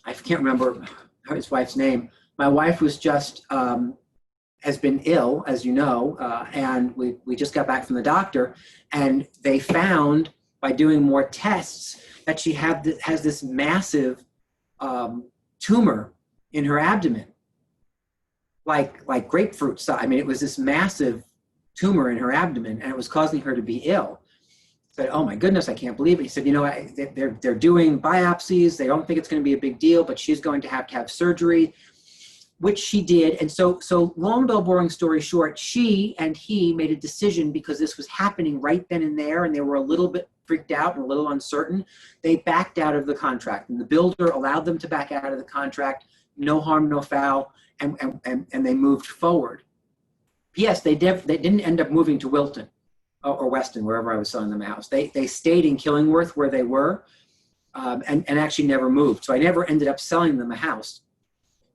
Speaker 1: I can't remember his wife's name. My wife was just, has been ill, as you know, and we just got back from the doctor, and they found by doing more tests that she has this massive tumor in her abdomen, like grapefruit size. I mean, it was this massive tumor in her abdomen, and it was causing her to be ill. I said, oh my goodness, I can't believe it. He said, you know, they're doing biopsies. They don't think it's going to be a big deal, but she's going to have surgery, which she did. And so long, dull, boring story short, she and he made a decision because this was happening right then and there, and they were a little bit freaked out and a little uncertain. They backed out of the contract, and the builder allowed them to back out of the contract. No harm, no foul, and they moved forward. P.S. They didn't end up moving to Wilton. or Weston, wherever I was selling them a house. They stayed in Killingworth where they were, and actually never moved. So I never ended up selling them a house.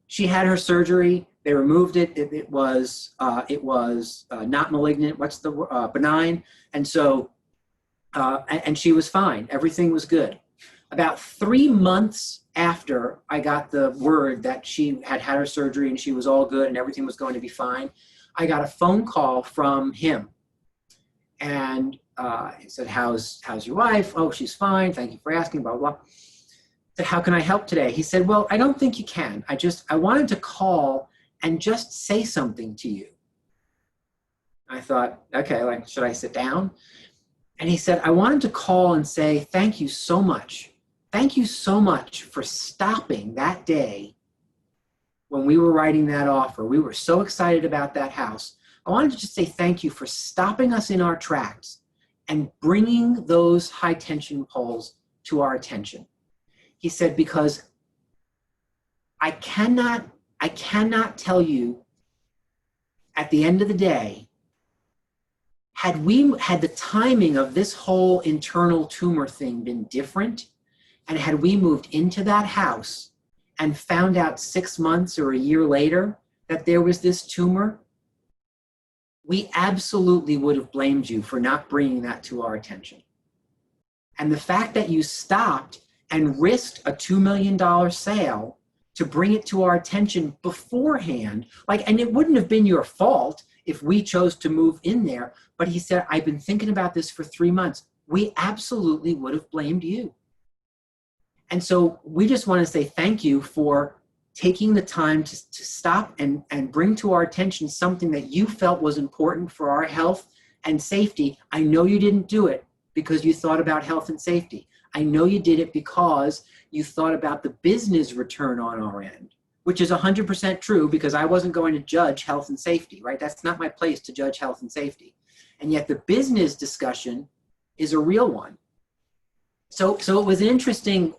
Speaker 1: She had her surgery. They removed it. It was not malignant. What's the benign? And so, and she was fine. Everything was good. About 3 months after I got the word that she had had her surgery and she was all good and everything was going to be fine, I got a phone call from him. And he said, how's your wife? Oh, she's fine. Thank you for asking, blah, blah, blah. I said, how can I help today? He said, well, I don't think you can. I wanted to call and just say something to you. I thought, okay, like, should I sit down? And he said, I wanted to call and say, thank you so much. Thank you so much for stopping that day when we were writing that offer. We were so excited about that house. I wanted to just say thank you for stopping us in our tracks and bringing those high tension poles to our attention. He said, because I cannot tell you at the end of the day, had the timing of this whole internal tumor thing been different, and had we moved into that house and found out 6 months or a year later that there was this tumor, we absolutely would have blamed you for not bringing that to our attention. And the fact that you stopped and risked a $2 million sale to bring it to our attention beforehand, and it wouldn't have been your fault if we chose to move in there, but he said, I've been thinking about this for 3 months. We absolutely would have blamed you. And so we just want to say thank you for taking the time to stop and bring to our attention something that you felt was important for our health and safety. I know you didn't do it because you thought about health and safety. I know you did it because you thought about the business return on our end, which is 100% true, because I wasn't going to judge health and safety, right? That's not my place to judge health and safety. And yet the business discussion is a real one. So it was an interesting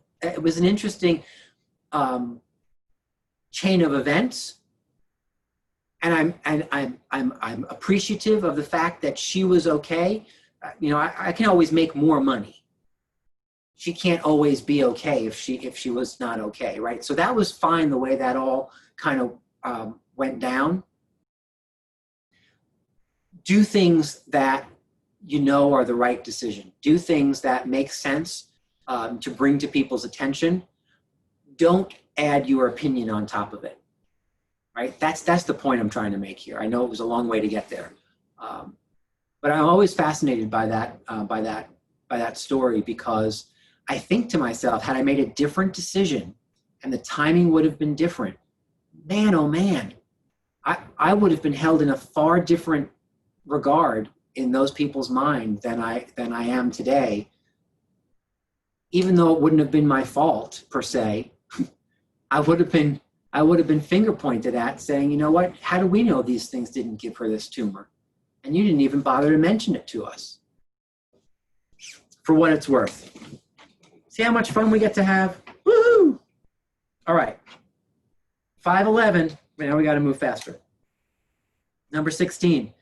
Speaker 1: chain of events, and I'm appreciative of the fact that she was okay. I can always make more money. She can't always be okay if she was not okay, right? So that was fine the way that all kind of went down. Do things that you know are the right decision. Do things that make sense to bring to people's attention. Don't add your opinion on top of it, right? That's the point I'm trying to make here. I know it was a long way to get there, but I'm always fascinated by that story, because I think to myself, had I made a different decision and the timing would have been different, man, oh man, I would have been held in a far different regard in those people's mind than I am today. Even though it wouldn't have been my fault per se, I would have been finger pointed at, saying, you know what, how do we know these things didn't give her this tumor? And you didn't even bother to mention it to us. For what it's worth. See how much fun we get to have? Woohoo! All right. 511, now we got to move faster. Number 16,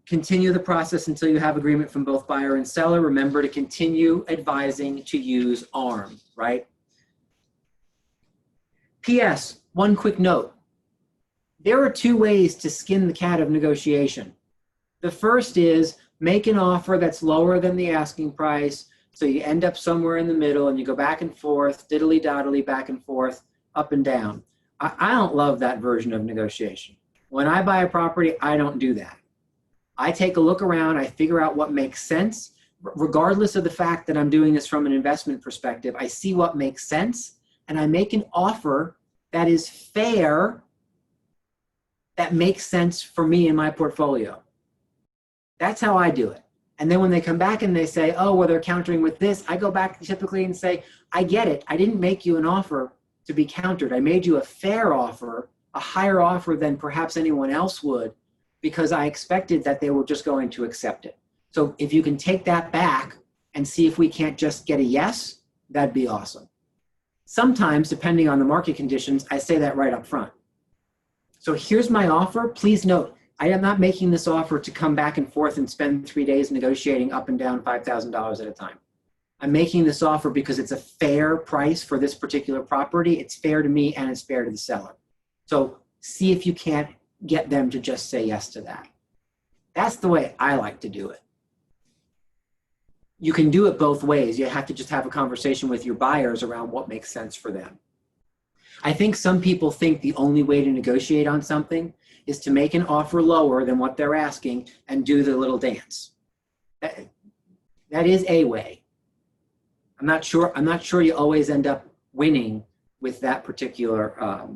Speaker 1: continue the process until you have agreement from both buyer and seller. Remember to continue advising to use ARM, right? P.S., one quick note. There are two ways to skin the cat of negotiation. The first is make an offer that's lower than the asking price, so you end up somewhere in the middle and you go back and forth, diddly-doddly, back and forth, up and down. I don't love that version of negotiation. When I buy a property, I don't do that. I take a look around, I figure out what makes sense, regardless of the fact that I'm doing this from an investment perspective. I see what makes sense, and I make an offer that is fair, that makes sense for me in my portfolio. That's how I do it. And then when they come back and they say, oh, well, they're countering with this, I go back typically and say, I get it. I didn't make you an offer to be countered. I made you a fair offer, a higher offer than perhaps anyone else would, because I expected that they were just going to accept it. So if you can take that back and see if we can't just get a yes, that'd be awesome. Sometimes, depending on the market conditions, I say that right up front. So here's my offer. Please note, I am not making this offer to come back and forth and spend 3 days negotiating up and down $5,000 at a time. I'm making this offer because it's a fair price for this particular property. It's fair to me and it's fair to the seller. So see if you can't get them to just say yes to that. That's the way I like to do it. You can do it both ways. You have to just have a conversation with your buyers around what makes sense for them. I think some people think the only way to negotiate on something is to make an offer lower than what they're asking and do the little dance. That is a way. I'm not sure you always end up winning with that particular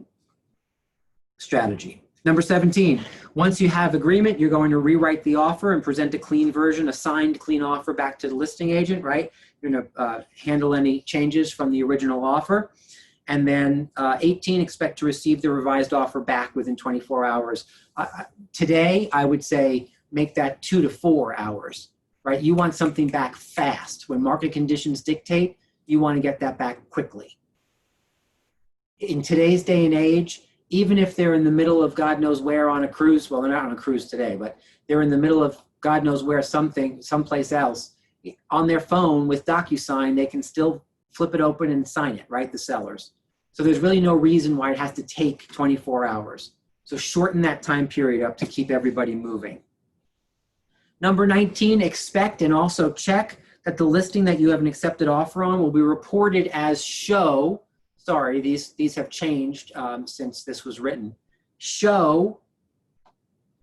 Speaker 1: strategy. Number 17, once you have agreement, you're going to rewrite the offer and present a clean version, a signed clean offer back to the listing agent, right? You're going to handle any changes from the original offer. And then 18, expect to receive the revised offer back within 24 hours. Today, I would say make that 2 to 4 hours, right? You want something back fast. When market conditions dictate, you want to get that back quickly. In today's day and age, even if they're in the middle of God knows where on a cruise, well, they're not on a cruise today, but they're in the middle of God knows where someplace else, on their phone with DocuSign, they can still flip it open and sign it, right? The sellers. So there's really no reason why it has to take 24 hours. So shorten that time period up to keep everybody moving. Number 19, expect and also check that the listing that you have an accepted offer on will be reported as show. Sorry, these have changed since this was written. Show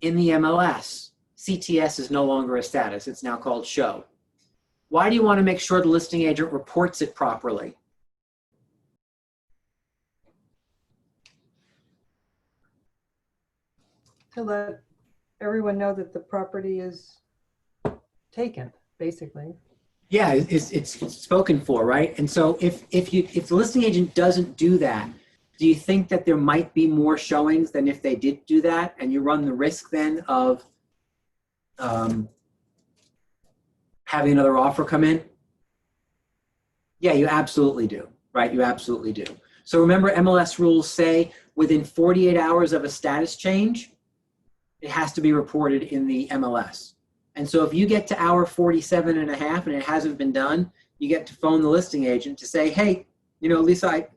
Speaker 1: in the MLS. CTS is no longer a status. It's now called show. Why do you want to make sure the listing agent reports it properly?
Speaker 4: To let everyone know that the property is taken, basically.
Speaker 1: Yeah, it's spoken for, right? And so if the listing agent doesn't do that, do you think that there might be more showings than if they did do that, and you run the risk then of having another offer come in? Yeah, you absolutely do, right? You absolutely do. So remember, MLS rules say within 48 hours of a status change, it has to be reported in the MLS. And so if you get to hour 47 and a half and it hasn't been done, you get to phone the listing agent to say, hey, you know, Lisa,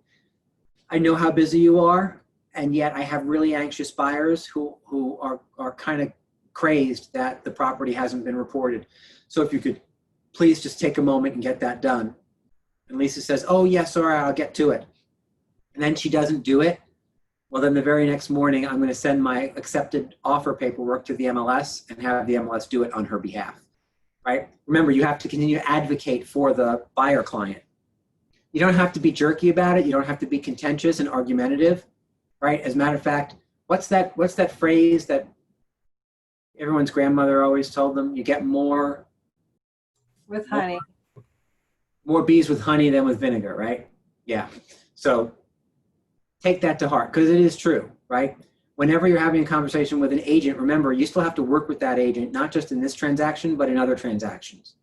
Speaker 1: I know how busy you are, and yet I have really anxious buyers who are kind of crazed that the property hasn't been reported. So if you could please just take a moment and get that done. And Lisa says, oh, yeah, sorry, I'll get to it. And then she doesn't do it. Well, then the very next morning, I'm going to send my accepted offer paperwork to the MLS and have the MLS do it on her behalf, right? Remember, you have to continue to advocate for the buyer client. You don't have to be jerky about it. You don't have to be contentious and argumentative, right? As a matter of fact, what's that phrase that everyone's grandmother always told them? You get more
Speaker 4: With honey.
Speaker 1: more bees with honey than with vinegar, right? Yeah. So take that to heart, because it is true, right? Whenever you're having a conversation with an agent, remember, you still have to work with that agent, not just in this transaction, but in other transactions.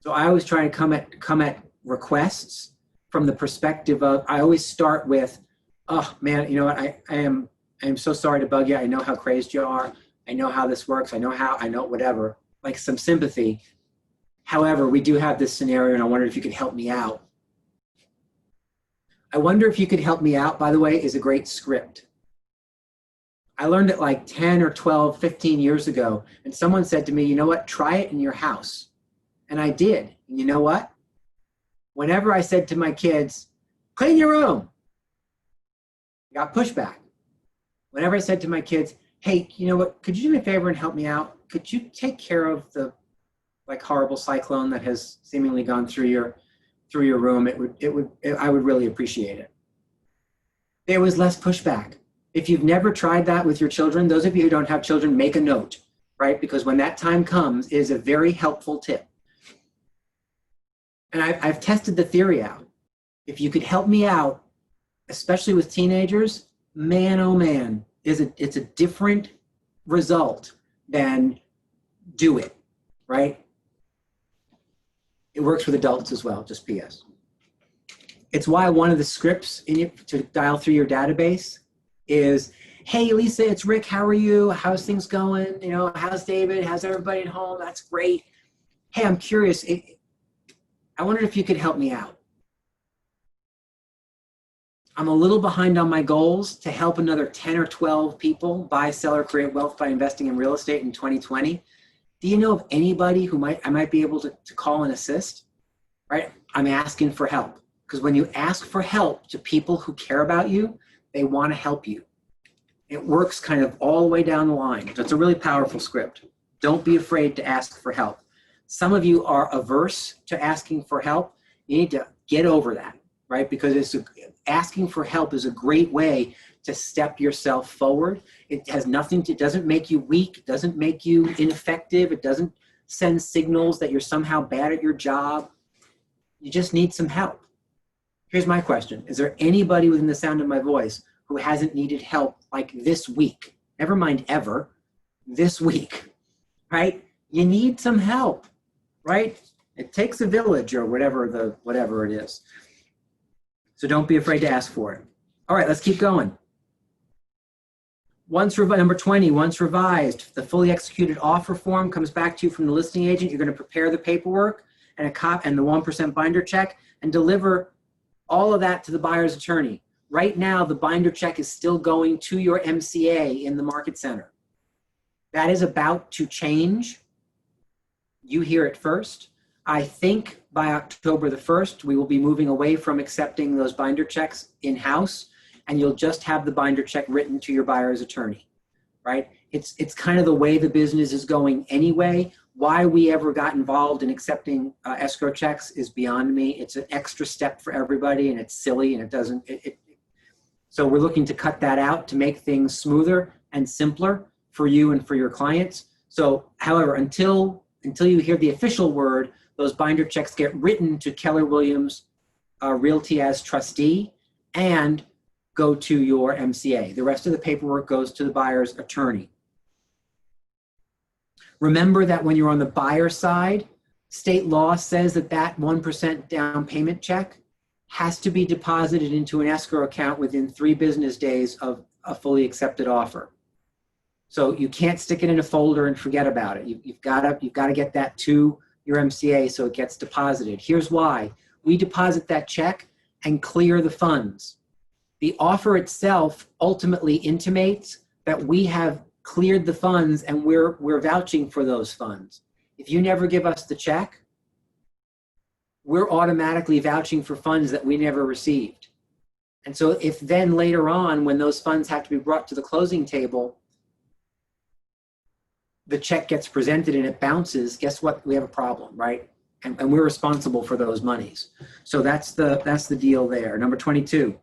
Speaker 1: So I always try to come at requests from the perspective of, I always start with, oh man, you know what, I am so sorry to bug you. I know how crazed you are. I know how this works. I know whatever, like some sympathy. However, we do have this scenario and I wondered if you could help me out. I wonder if you could help me out, by the way, is a great script. I learned it like 10 or 12, 15 years ago, and someone said to me, you know what, try it in your house. And I did. And you know what? Whenever I said to my kids, clean your room, I got pushback. Whenever I said to my kids, hey, you know what, could you do me a favor and help me out? Could you take care of the like horrible cyclone that has seemingly gone through your room? I would really appreciate it. There was less pushback. If you've never tried that with your children, those of you who don't have children, make a note, right? Because when that time comes, it is a very helpful tip. And I've tested the theory out. If you could help me out, especially with teenagers, man, oh man, it's a different result than do it, right? It works with adults as well, just PS. It's why one of the scripts to dial through your database is, hey, Lisa, it's Rick. How are you? How's things going? You know, how's David? How's everybody at home? That's great. Hey, I'm curious. I wondered if you could help me out. I'm a little behind on my goals to help another 10 or 12 people buy, sell, or create wealth by investing in real estate in 2020. Do you know of anybody who I might be able to call and assist? Right? I'm asking for help. Because when you ask for help to people who care about you, they want to help you. It works kind of all the way down the line. So it's a really powerful script. Don't be afraid to ask for help. Some of you are averse to asking for help. You need to get over that, right? Because asking for help is a great way to step yourself forward. It has nothing to, it doesn't make you weak, doesn't make you ineffective, it doesn't send signals that you're somehow bad at your job. You just need some help. Here's my question. Is there anybody within the sound of my voice who hasn't needed help like this week? Never mind ever, this week, right? You need some help, right? It takes a village or whatever it is. So don't be afraid to ask for it. All right, let's keep going. Number 20, once revised, the fully executed offer form comes back to you from the listing agent. You're going to prepare the paperwork and the 1% binder check and deliver all of that to the buyer's attorney. Right now, the binder check is still going to your MCA in the market center. That is about to change. You hear it first. I think by October the 1st, we will be moving away from accepting those binder checks in-house, and you'll just have the binder check written to your buyer's attorney, right? It's kind of the way the business is going anyway. Why we ever got involved in accepting escrow checks is beyond me. It's an extra step for everybody, and it's silly, and it doesn't. So we're looking to cut that out to make things smoother and simpler for you and for your clients. So, however, until you hear the official word, those binder checks get written to Keller Williams Realty as trustee and go to your MCA. The rest of the paperwork goes to the buyer's attorney. Remember that when you're on the buyer side, state law says that 1% down payment check has to be deposited into an escrow account within 3 business days of a fully accepted offer. So you can't stick it in a folder and forget about it. You've got to get that to your MCA so it gets deposited. Here's why. We deposit that check and clear the funds. The offer itself ultimately intimates that we have cleared the funds and we're vouching for those funds. If you never give us the check, we're automatically vouching for funds that we never received. And so if then later on, when those funds have to be brought to the closing table, the check gets presented and it bounces, guess what? We have a problem, right? And we're responsible for those monies. So that's the deal there. Number 22,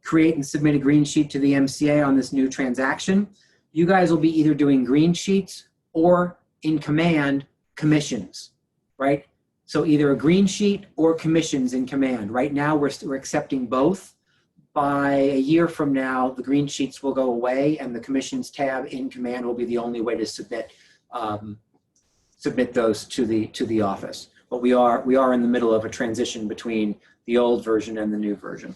Speaker 1: create and submit a green sheet to the MCA on this new transaction. You guys will be either doing green sheets or in command commissions, right? So either a green sheet or commissions in command. Right now we're accepting both. By a year from now, the green sheets will go away and the commissions tab in command will be the only way to submit those to the office. But we are in the middle of a transition between the old version and the new version.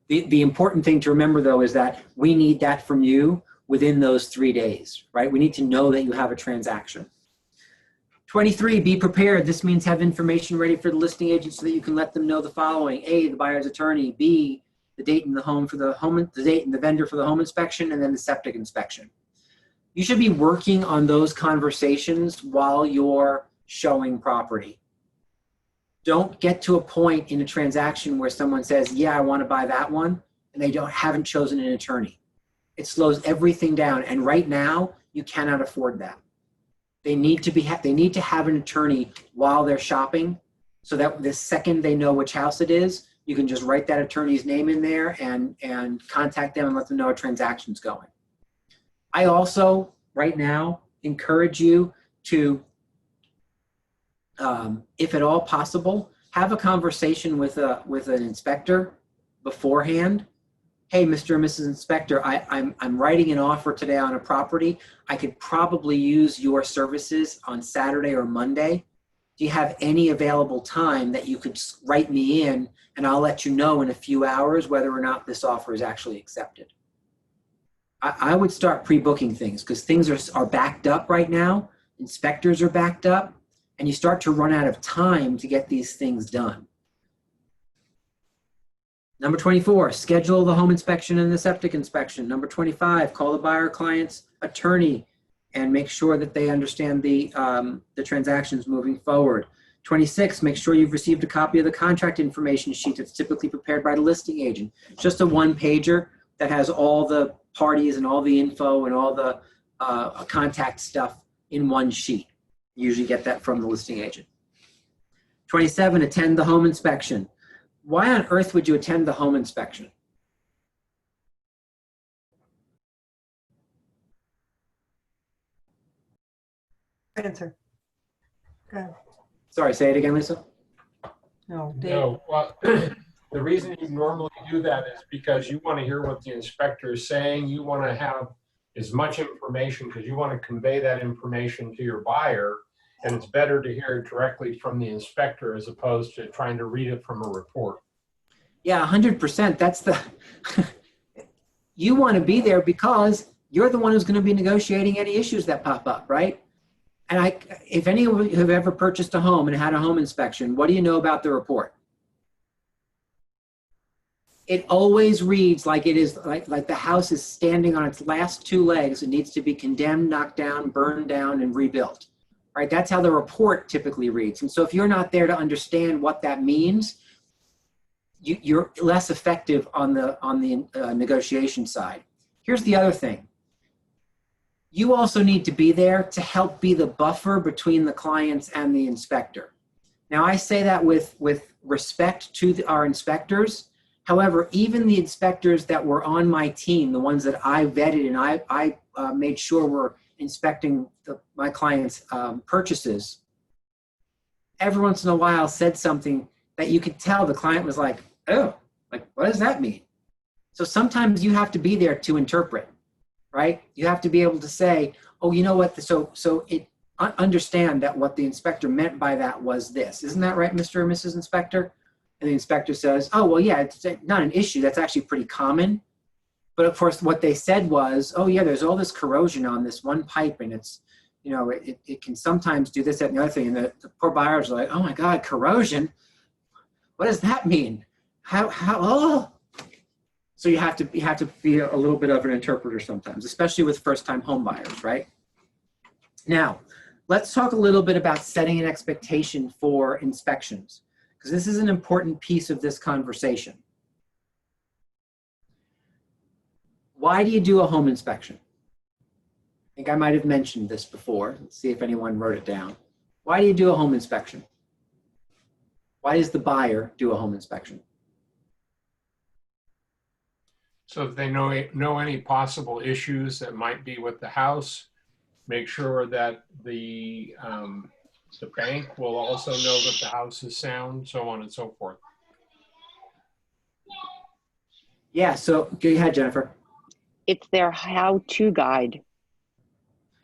Speaker 1: The important thing to remember though is that we need that from you within those 3 days, right? We need to know that you have a transaction. 23, be prepared. This means have information ready for the listing agent so that you can let them know the following: A, the buyer's attorney; B, the date and the date and the vendor for the home inspection, and then the septic inspection. You should be working on those conversations while you're showing property. Don't get to a point in a transaction where someone says, yeah, I want to buy that one, and they haven't chosen an attorney. It slows everything down, and right now you cannot afford that. They need to have an attorney while they're shopping, so that the second they know which house it is, you can just write that attorney's name in there and contact them and let them know a transaction's going. I also, right now, encourage you to, if at all possible, have a conversation with an inspector beforehand. Hey, Mr. and Mrs. Inspector, I'm writing an offer today on a property. I could probably use your services on Saturday or Monday. Do you have any available time that you could write me in, and I'll let you know in a few hours whether or not this offer is actually accepted? I would start pre-booking things because things are backed up right now. Inspectors are backed up, and you start to run out of time to get these things done. Number 24, schedule the home inspection and the septic inspection. Number 25, call the buyer client's attorney and make sure that they understand the transactions moving forward. 26, make sure you've received a copy of the contract information sheet that's typically prepared by the listing agent. It's just a one-pager that has all the parties and all the info and all the contact stuff in one sheet. You usually get that from the listing agent. 27, attend the home inspection. Why on earth would you attend the home inspection?
Speaker 4: Answer. Go ahead.
Speaker 1: Sorry, say it again, Lisa.
Speaker 4: No, Dave.
Speaker 9: No, well, the reason you normally do that is because you want to hear what the inspector is saying. You want to have as much information because you want to convey that information to your buyer. And it's better to hear it directly from the inspector as opposed to trying to read it from a report.
Speaker 1: Yeah, 100%. That's the, you want to be there because you're the one who's going to be negotiating any issues that pop up, right? And if any of you have ever purchased a home and had a home inspection, what do you know about the report? It always reads like it is, like the house is standing on its last two legs. It needs to be condemned, knocked down, burned down, and rebuilt, right? That's how the report typically reads. And so if you're not there to understand what that means, you're less effective on the negotiation side. Here's the other thing. You also need to be there to help be the buffer between the clients and the inspector. Now, I say that with respect to our inspectors. However, even the inspectors that were on my team, the ones that I vetted and I made sure were inspecting my clients' purchases, every once in a while said something that you could tell the client was like, oh, like, what does that mean? So sometimes you have to be there to interpret, right? You have to be able to say, oh, you know what? So understand that what the inspector meant by that was this. Isn't that right, Mr. or Mrs. Inspector? And the inspector says, oh, well, yeah, it's not an issue. That's actually pretty common. But of course, what they said was, oh, yeah, there's all this corrosion on this one pipe, and it's, you know, it can sometimes do this, that, and the other thing. And the poor buyers are like, oh my God, corrosion? What does that mean? Oh. So you have to be a little bit of an interpreter sometimes, especially with first-time home buyers, right? Now, let's talk a little bit about setting an expectation for inspections, because this is an important piece of this conversation. Why do you do a home inspection? I think I might have mentioned this before. Let's see if anyone wrote it down. Why do you do a home inspection? Why does the buyer do a home inspection?
Speaker 9: So if they know any possible issues that might be with the house, make sure that the bank will also know that the house is sound, so on and so forth.
Speaker 1: Yeah, so go ahead, Jennifer.
Speaker 5: It's their how-to guide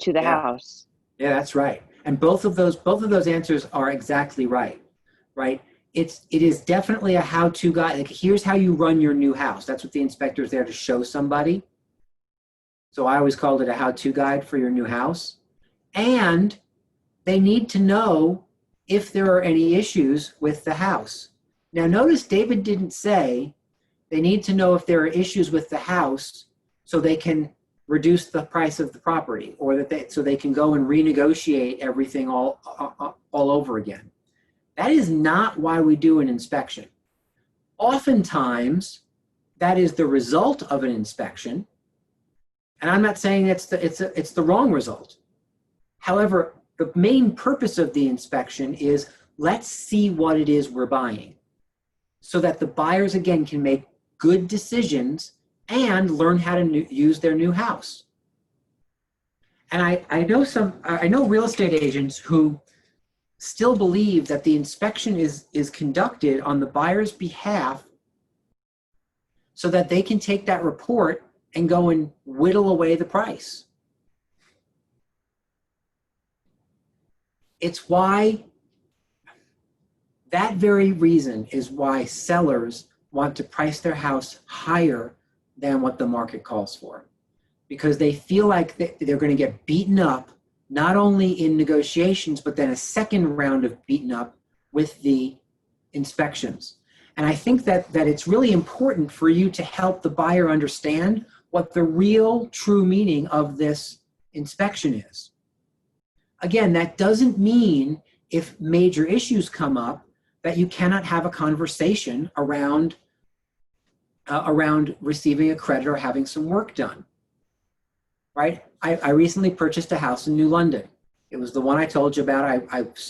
Speaker 5: to the house.
Speaker 1: Yeah, that's right. And both of those answers are exactly right, right? It is definitely a how-to guide. Like, here's how you run your new house. That's what the inspector is there to show somebody. So I always called it a how-to guide for your new house. And they need to know if there are any issues with the house. Now, notice David didn't say they need to know if there are issues with the house so they can reduce the price of the property, or so they can go and renegotiate everything all over again. That is not why we do an inspection. Oftentimes, that is the result of an inspection, and I'm not saying it's the wrong result. However, the main purpose of the inspection is let's see what it is we're buying, so that the buyers again can make good decisions and learn how to use their new house. And I know real estate agents who still believe that the inspection is conducted on the buyer's behalf so that they can take that report and go and whittle away the price. It's why, that very reason is why sellers want to price their house higher than what the market calls for. because they feel like they're going to get beaten up, not only in negotiations, but then a second round of beaten up with the inspections. And I think that it's really important for you to help the buyer understand what the real true meaning of this inspection is. Again, that doesn't mean if major issues come up that you cannot have a conversation around receiving a credit or having some work done, right? I recently purchased a house in New London. It was the one I told you about.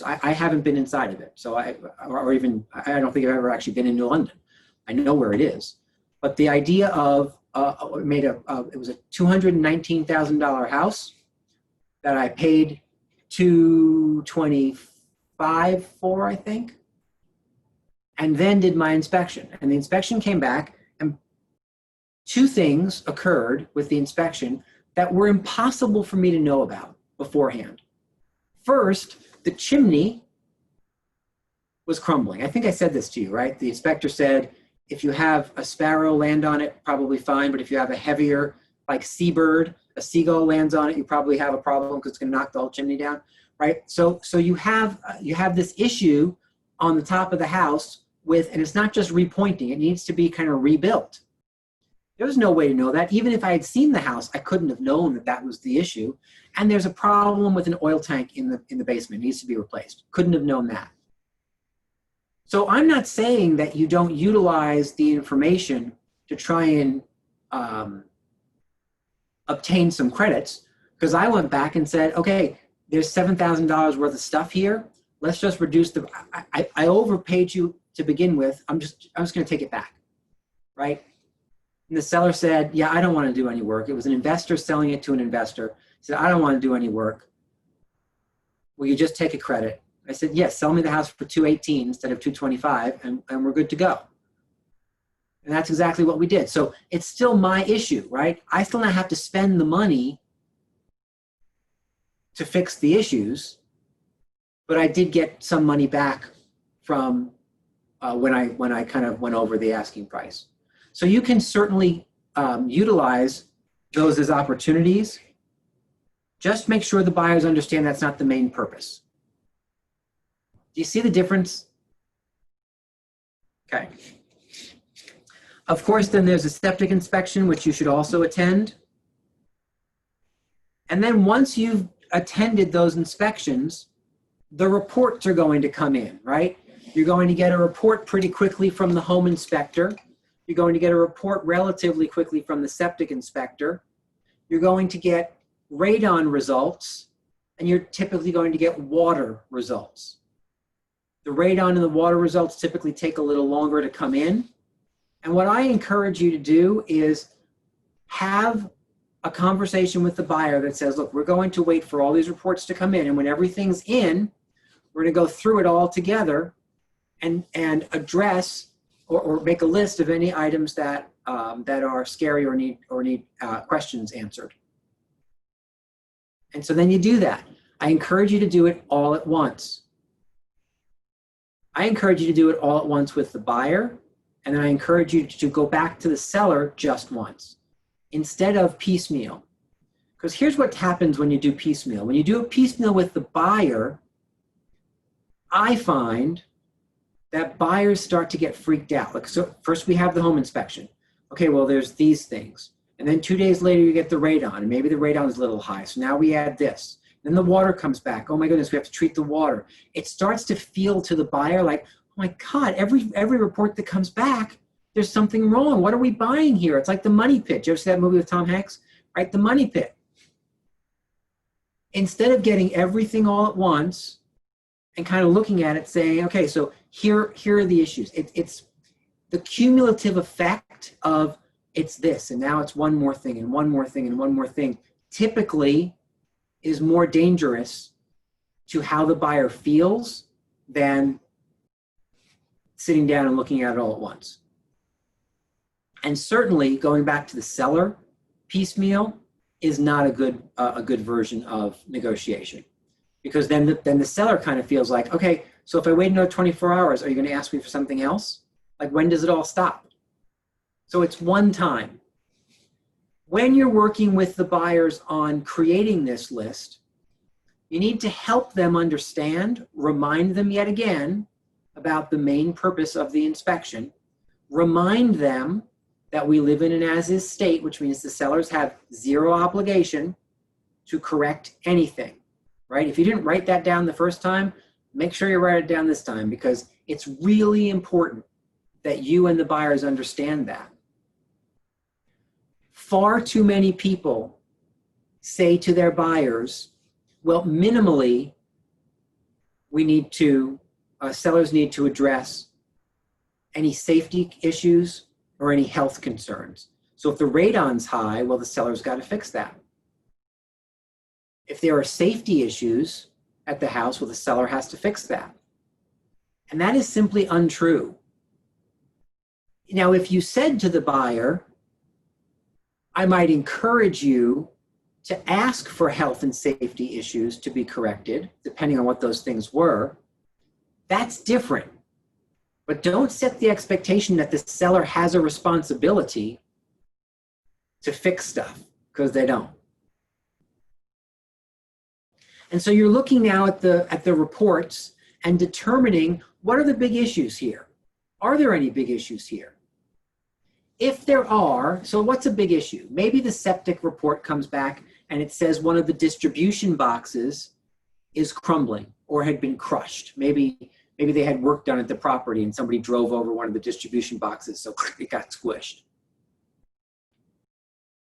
Speaker 1: I haven't been inside of it, so I don't think I've ever actually been in New London. I know where it is, but the idea of it was a $219,000 house that I paid $225,000 for, I think, and then did my inspection. And the inspection came back, and two things occurred with the inspection that were impossible for me to know about beforehand. First, the chimney was crumbling. I think I said this to you, right? The inspector said, if you have a sparrow land on it, probably fine. But if you have a heavier, like seabird, a seagull lands on it, you probably have a problem because it's going to knock the whole chimney down, right? So you have this issue on the top of the house and it's not just repointing, it needs to be kind of rebuilt. There was no way to know that. Even if I had seen the house, I couldn't have known that was the issue. And there's a problem with an oil tank in the basement. It needs to be replaced. Couldn't have known that. So I'm not saying that you don't utilize the information to try and obtain some credits, because I went back and said, okay, there's $7,000 worth of stuff here. Let's just reduce I overpaid you to begin with. I'm just going to take it back, right? And the seller said, yeah, I don't want to do any work. It was an investor selling it to an investor. He said, I don't want to do any work. Will you just take a credit? I said, yes, sell me the house for $218 instead of $225, and we're good to go. And that's exactly what we did. So it's still my issue, right? I still not have to spend the money to fix the issues, but I did get some money back from when I kind of went over the asking price. So you can certainly utilize those as opportunities. Just make sure the buyers understand that's not the main purpose. Do you see the difference? Okay. Of course, then there's a septic inspection, which you should also attend. And then once you've attended those inspections, the reports are going to come in, right? You're going to get a report pretty quickly from the home inspector. You're going to get a report relatively quickly from the septic inspector. You're going to get radon results, and you're typically going to get water results. The radon and the water results typically take a little longer to come in. And what I encourage you to do is have a conversation with the buyer that says, look, we're going to wait for all these reports to come in, and when everything's in, we're going to go through it all together and address or make a list of any items that are scary or need questions answered. And so then you do that. I encourage you to do it all at once. I encourage you to do it all at once with the buyer, and then I encourage you to go back to the seller just once instead of piecemeal. Because here's what happens when you do piecemeal. When you do a piecemeal with the buyer, I find that buyers start to get freaked out. Like, so first we have the home inspection. Okay, well, there's these things. And then 2 days later, you get the radon, and maybe the radon is a little high. So now we add this. Then the water comes back. Oh my goodness, we have to treat the water. It starts to feel to the buyer like, oh my God, every report that comes back, there's something wrong. What are we buying here? It's like The Money Pit. Did you ever see that movie with Tom Hanks? Right, The Money Pit. Instead of getting everything all at once and kind of looking at it saying, okay, so here are the issues. It's the cumulative effect of it's this, and now it's one more thing, and one more thing, and one more thing, typically is more dangerous to how the buyer feels than sitting down and looking at it all at once. And certainly going back to the seller piecemeal is not a good version of negotiation, because then the seller kind of feels like, okay, so if I wait another 24 hours, are you going to ask me for something else? Like, when does it all stop? So it's one time. when you're working with the buyers on creating this list, you need to help them understand, remind them yet again about the main purpose of the inspection, remind them that we live in an as-is state, which means the sellers have zero obligation to correct anything, right? If you didn't write that down the first time, make sure you write it down this time, because it's really important that you and the buyers understand that. Far too many people say to their buyers, well, minimally, sellers need to address any safety issues or any health concerns. So if the radon's high, well, the seller's got to fix that. If there are safety issues at the house, well, the seller has to fix that. And that is simply untrue. Now, if you said to the buyer, I might encourage you to ask for health and safety issues to be corrected, depending on what those things were, that's different. But don't set the expectation that the seller has a responsibility to fix stuff, because they don't. And so you're looking now at the reports and determining, what are the big issues here? Are there any big issues here? If there are, so what's a big issue? Maybe the septic report comes back and it says one of the distribution boxes is crumbling or had been crushed. Maybe they had work done at the property and somebody drove over one of the distribution boxes, so it got squished.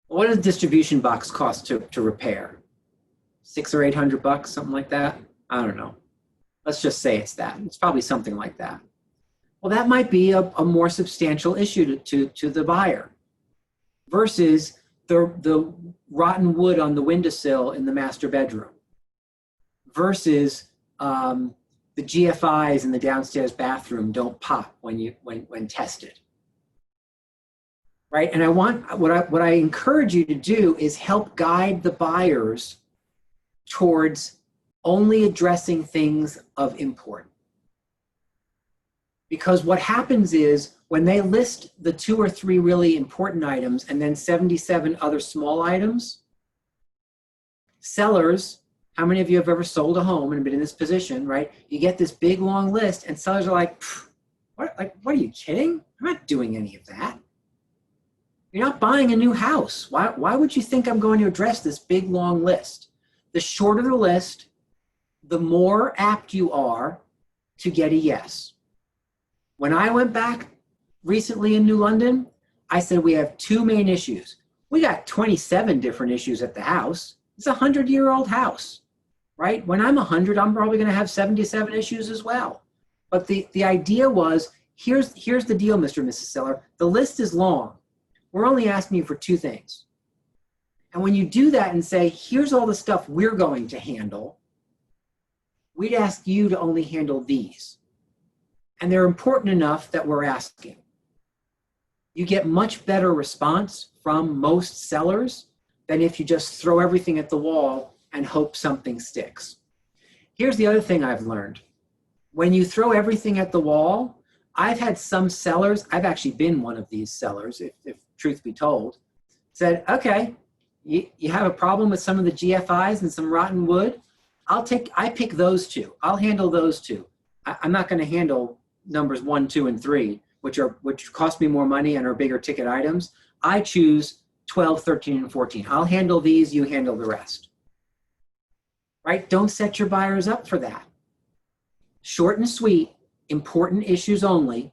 Speaker 1: What does a distribution box cost to repair? $600 or $800, something like that? I don't know. Let's just say it's that. It's probably something like that. Well, that might be a more substantial issue to the buyer versus the rotten wood on the windowsill in the master bedroom versus the GFIs in the downstairs bathroom don't pop when tested, right? And what I encourage you to do is help guide the buyers towards only addressing things of import. Because what happens is when they list the 2 or 3 really important items and then 77 other small items, sellers, how many of you have ever sold a home and been in this position, right? You get this big long list and sellers are like, what are you kidding? I'm not doing any of that. You're not buying a new house. Why would you think I'm going to address this big long list? The shorter the list, the more apt you are to get a yes. When I went back recently in New London, I said we have 2 main issues. We got 27 different issues at the house. It's a 100-year-old house, right? When I'm 100, I'm probably going to have 77 issues as well. But the idea was, here's the deal, Mr. and Mrs. Seller. The list is long. We're only asking you for 2 things. And when you do that and say, here's all the stuff we're going to handle, we'd ask you to only handle these. And they're important enough that we're asking. You get much better response from most sellers than if you just throw everything at the wall and hope something sticks. Here's the other thing I've learned. When you throw everything at the wall, I've had some sellers, I've actually been one of these sellers, if truth be told, said, okay, you have a problem with some of the GFIs and some rotten wood? I pick those 2. I'll handle those 2. I'm not going to handle numbers 1, 2, and 3, which cost me more money and are bigger ticket items. I choose 12, 13, and 14. I'll handle these, you handle the rest. Right? Don't set your buyers up for that. Short and sweet, important issues only,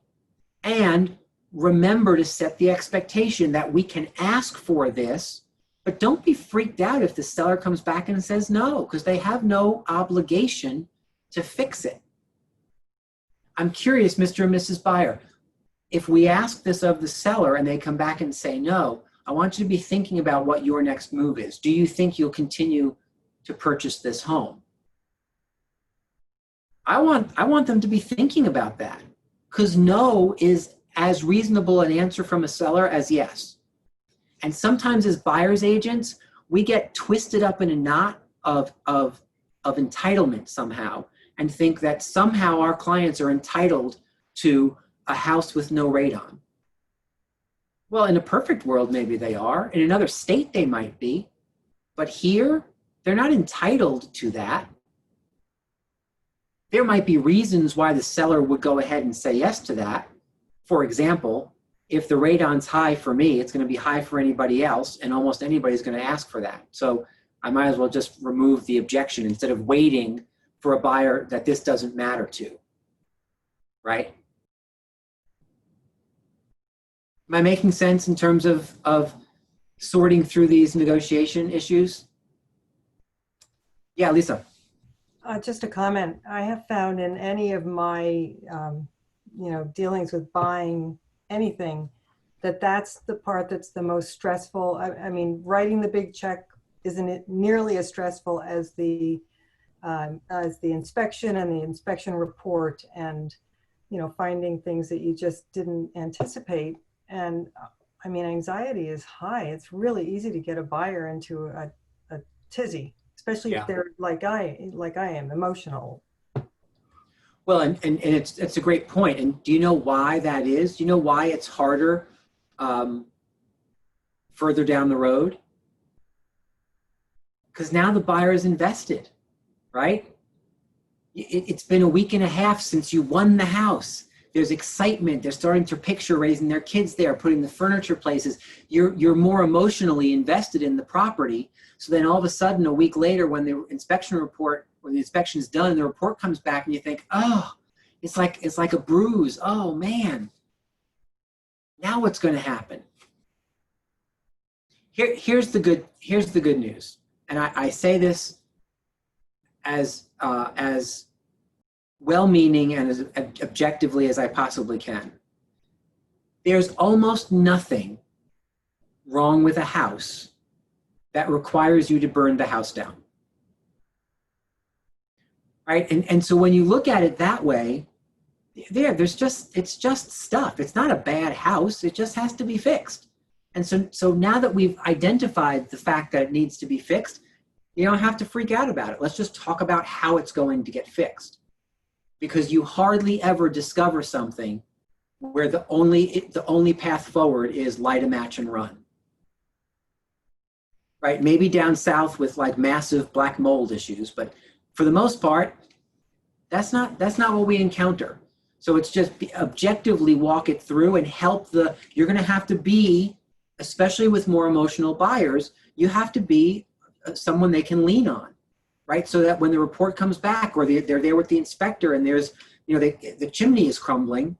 Speaker 1: and remember to set the expectation that we can ask for this, but don't be freaked out if the seller comes back and says no, because they have no obligation to fix it. I'm curious, Mr. and Mrs. Buyer, if we ask this of the seller and they come back and say no, I want you to be thinking about what your next move is. Do you think you'll continue to purchase this home? I want them to be thinking about that, because no is as reasonable an answer from a seller as yes. And sometimes as buyer's agents, we get twisted up in a knot of entitlement somehow and think that somehow our clients are entitled to a house with no radon. Well, in a perfect world, maybe they are. In another state, they might be. But here, they're not entitled to that. There might be reasons why the seller would go ahead and say yes to that. For example, if the radon's high for me, it's going to be high for anybody else, and almost anybody's going to ask for that. So I might as well just remove the objection instead of waiting for a buyer that this doesn't matter to, right? Am I making sense in terms of sorting through these negotiation issues? Yeah, Lisa.
Speaker 4: Just a comment. I have found in any of my, dealings with buying anything, that's the part that's the most stressful. I mean, writing the big check isn't nearly as stressful as the inspection and the inspection report, and finding things that you just didn't anticipate. And I mean, anxiety is high. It's really easy to get a buyer into a tizzy, especially if they're like I am, emotional.
Speaker 1: Well, and it's a great point. And do you know why that is? Do you know why it's harder further down the road? Because now the buyer is invested, right? It's been a week and a half since you won the house. There's excitement. They're starting to picture raising their kids there, putting the furniture places. You're more emotionally invested in the property. So then all of a sudden, a week later, when the inspection is done, the report comes back, and you think, oh, it's like a bruise. Oh man. Now what's going to happen? Here's the good news. And I say this as well-meaning and as objectively as I possibly can. There's almost nothing wrong with a house that requires you to burn the house down. Right? And so when you look at it that way, it's just stuff. It's not a bad house. It just has to be fixed. And so now that we've identified the fact that it needs to be fixed, you don't have to freak out about it. Let's just talk about how it's going to get fixed. Because you hardly ever discover something where the only path forward is light a match and run. Right? Maybe down south with like massive black mold issues, but for the most part, that's not what we encounter. So it's just objectively walk it through and help you're going to have to be, especially with more emotional buyers, you have to be someone they can lean on. Right, so that when the report comes back, or they're there with the inspector, and there's, the chimney is crumbling, you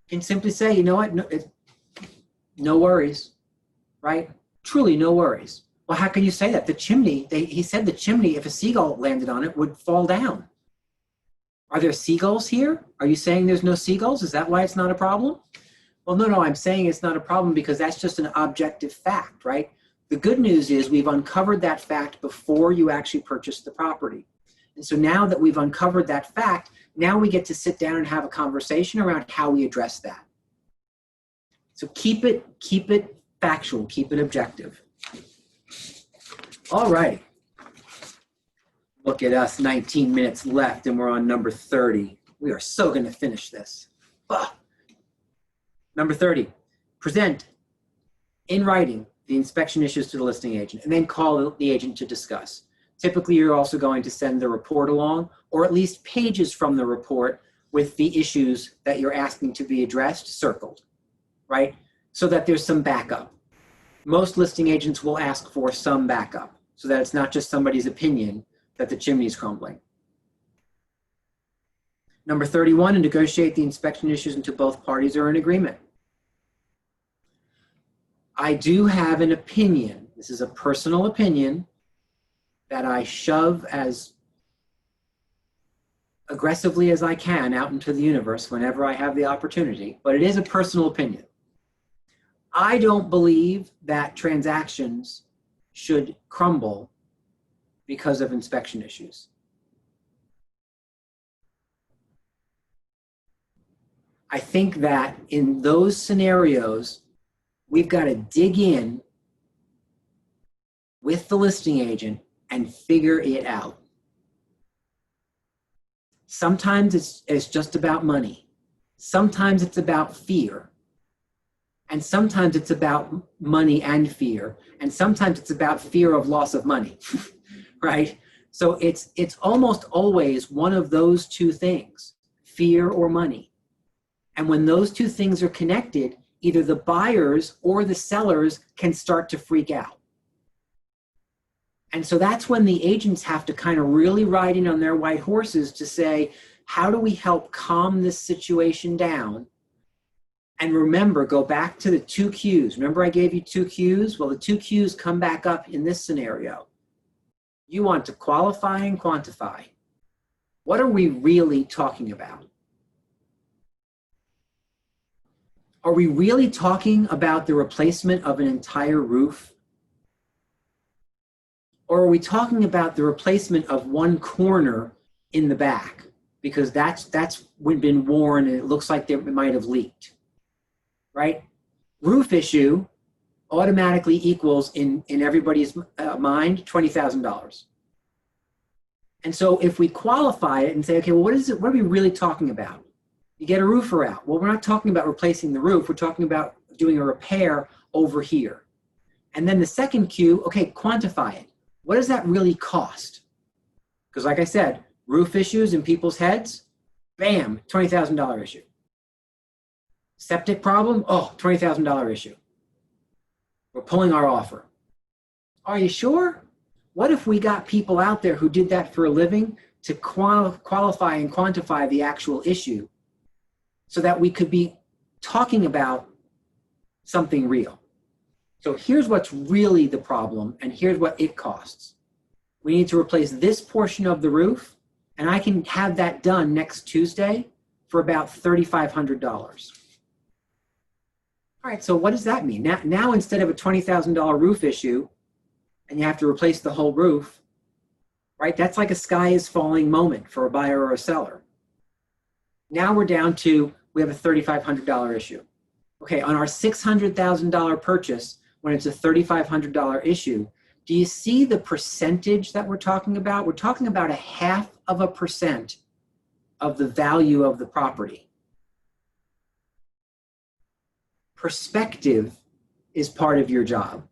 Speaker 1: can simply say, you know what, no worries, right? Truly, no worries. Well, how can you say that? The chimney, he said the chimney, if a seagull landed on it, would fall down. Are there seagulls here? Are you saying there's no seagulls? Is that why it's not a problem? Well, no, I'm saying it's not a problem because that's just an objective fact, right? The good news is we've uncovered that fact before you actually purchased the property. And so now that we've uncovered that fact, now we get to sit down and have a conversation around how we address that. So keep it factual, keep it objective. All right. Look at us, 19 minutes left, and we're on number 30. We are so going to finish this. Number 30, present in writing the inspection issues to the listing agent, and then call the agent to discuss. Typically, you're also going to send the report along, or at least pages from the report with the issues that you're asking to be addressed circled, right? So that there's some backup. Most listing agents will ask for some backup, so that it's not just somebody's opinion that the chimney's crumbling. Number 31, to negotiate the inspection issues until both parties are in agreement. I do have an opinion, this is a personal opinion, that I shove as aggressively as I can out into the universe whenever I have the opportunity, but it is a personal opinion. I don't believe that transactions should crumble because of inspection issues. I think that in those scenarios, we've got to dig in with the listing agent and figure it out. Sometimes it's just about money. Sometimes it's about fear. And sometimes it's about money and fear. And sometimes it's about fear of loss of money, right? So it's almost always one of those two things, fear or money. And when those two things are connected, either the buyers or the sellers can start to freak out. And so that's when the agents have to kind of really ride in on their white horses to say, how do we help calm this situation down? And remember, go back to the 2 Qs. Remember I gave you 2 Qs? Well, the 2 Qs come back up in this scenario. You want to qualify and quantify. What are we really talking about? Are we really talking about the replacement of an entire roof? Or are we talking about the replacement of one corner in the back? Because that's been worn and it looks like it might have leaked, right? Roof issue automatically equals in everybody's mind $20,000. And so if we qualify it and say, okay, well, what are we really talking about? You get a roofer out. Well, we're not talking about replacing the roof. We're talking about doing a repair over here. And then the second Q, okay, quantify it. What does that really cost? Because like I said, roof issues in people's heads, bam, $20,000 issue. Septic problem, oh, $20,000 issue. We're pulling our offer. Are you sure? What if we got people out there who did that for a living to qualify and quantify the actual issue so that we could be talking about something real? So here's what's really the problem, and here's what it costs. We need to replace this portion of the roof, and I can have that done next Tuesday for about $3,500. All right, so what does that mean? Now instead of a $20,000 roof issue, and you have to replace the whole roof, right? That's like a sky is falling moment for a buyer or a seller. Now we're down to, we have a $3,500 issue. Okay, on our $600,000 purchase, when it's a $3,500 issue, do you see the percentage that we're talking about? We're talking about 0.5% of the value of the property. Perspective is part of your job.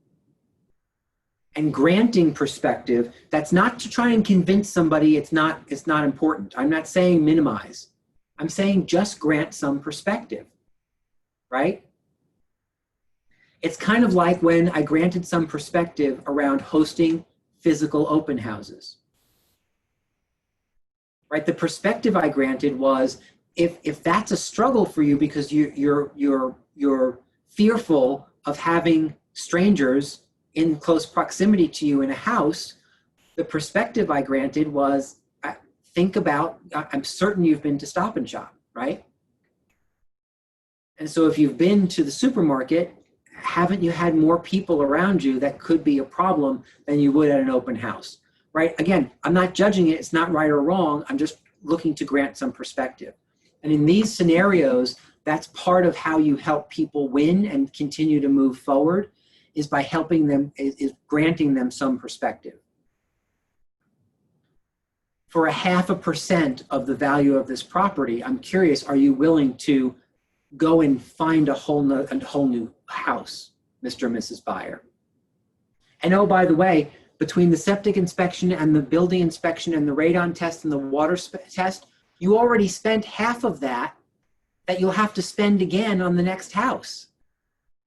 Speaker 1: And granting perspective, that's not to try and convince somebody it's not important. I'm not saying minimize. I'm saying just grant some perspective, right? It's kind of like when I granted some perspective around hosting physical open houses, right? The perspective I granted was if that's a struggle for you because you're fearful of having strangers in close proximity to you in a house, the perspective I granted was think about, I'm certain you've been to Stop and Shop, right? And so if you've been to the supermarket, haven't you had more people around you that could be a problem than you would at an open house, right? Again, I'm not judging it. It's not right or wrong. I'm just looking to grant some perspective. And in these scenarios, that's part of how you help people win and continue to move forward, is by helping them, is granting them some perspective. For 0.5% of the value of this property, I'm curious, are you willing to go and find a whole new house, Mr. and Mrs. Buyer? And oh, by the way, between the septic inspection and the building inspection and the radon test and the water test, you already spent half of that you'll have to spend again on the next house,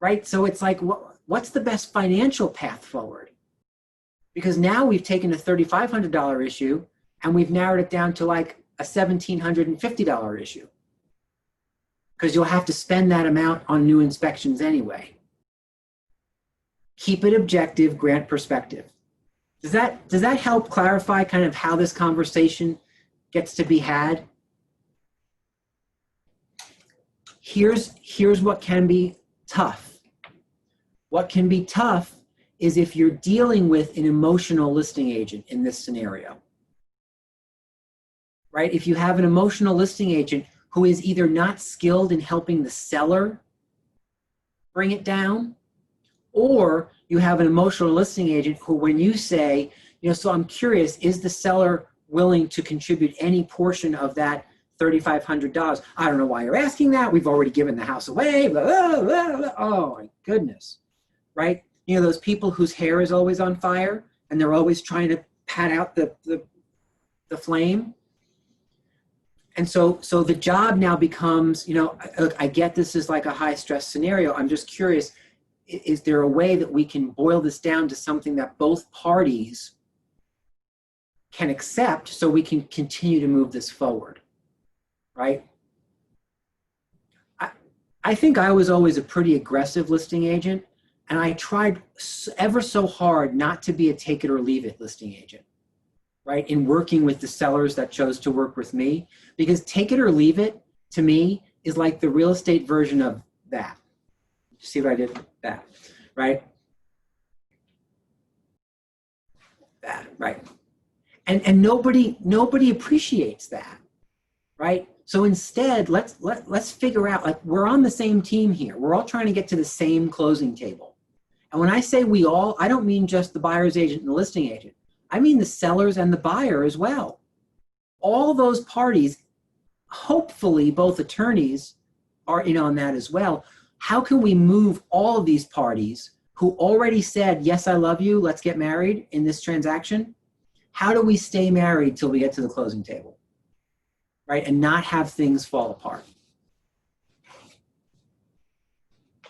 Speaker 1: right? So it's like, what's the best financial path forward? Because now we've taken a $3,500 issue and we've narrowed it down to like a $1,750 issue, because you'll have to spend that amount on new inspections anyway. Keep it objective, grant perspective. Does that help clarify kind of how this conversation gets to be had? Here's what can be tough. What can be tough is if you're dealing with an emotional listing agent in this scenario, right? If you have an emotional listing agent who is either not skilled in helping the seller bring it down, or you have an emotional listing agent who, when you say, so I'm curious, is the seller willing to contribute any portion of that $3,500. I don't know why you're asking that. We've already given the house away. Blah, blah, blah, blah. Oh my goodness, right? You know, those people whose hair is always on fire and they're always trying to pat out the flame. And so the job now becomes, you know, I get this is like a high stress scenario. I'm just curious, is there a way that we can boil this down to something that both parties can accept so we can continue to move this forward, right? I think I was always a pretty aggressive listing agent, and I tried ever so hard not to be a take it or leave it listing agent, right? In working with the sellers that chose to work with me, because take it or leave it to me is like the real estate version of that. See what I did? That, right? That, right? And nobody appreciates that, right? So instead, let's figure out, like, we're on the same team here. We're all trying to get to the same closing table. And when I say we all, I don't mean just the buyer's agent and the listing agent. I mean the sellers and the buyer as well. All those parties, hopefully both attorneys are in on that as well. How can we move all of these parties who already said, yes, I love you, let's get married in this transaction? How do we stay married till we get to the closing table, right? And not have things fall apart.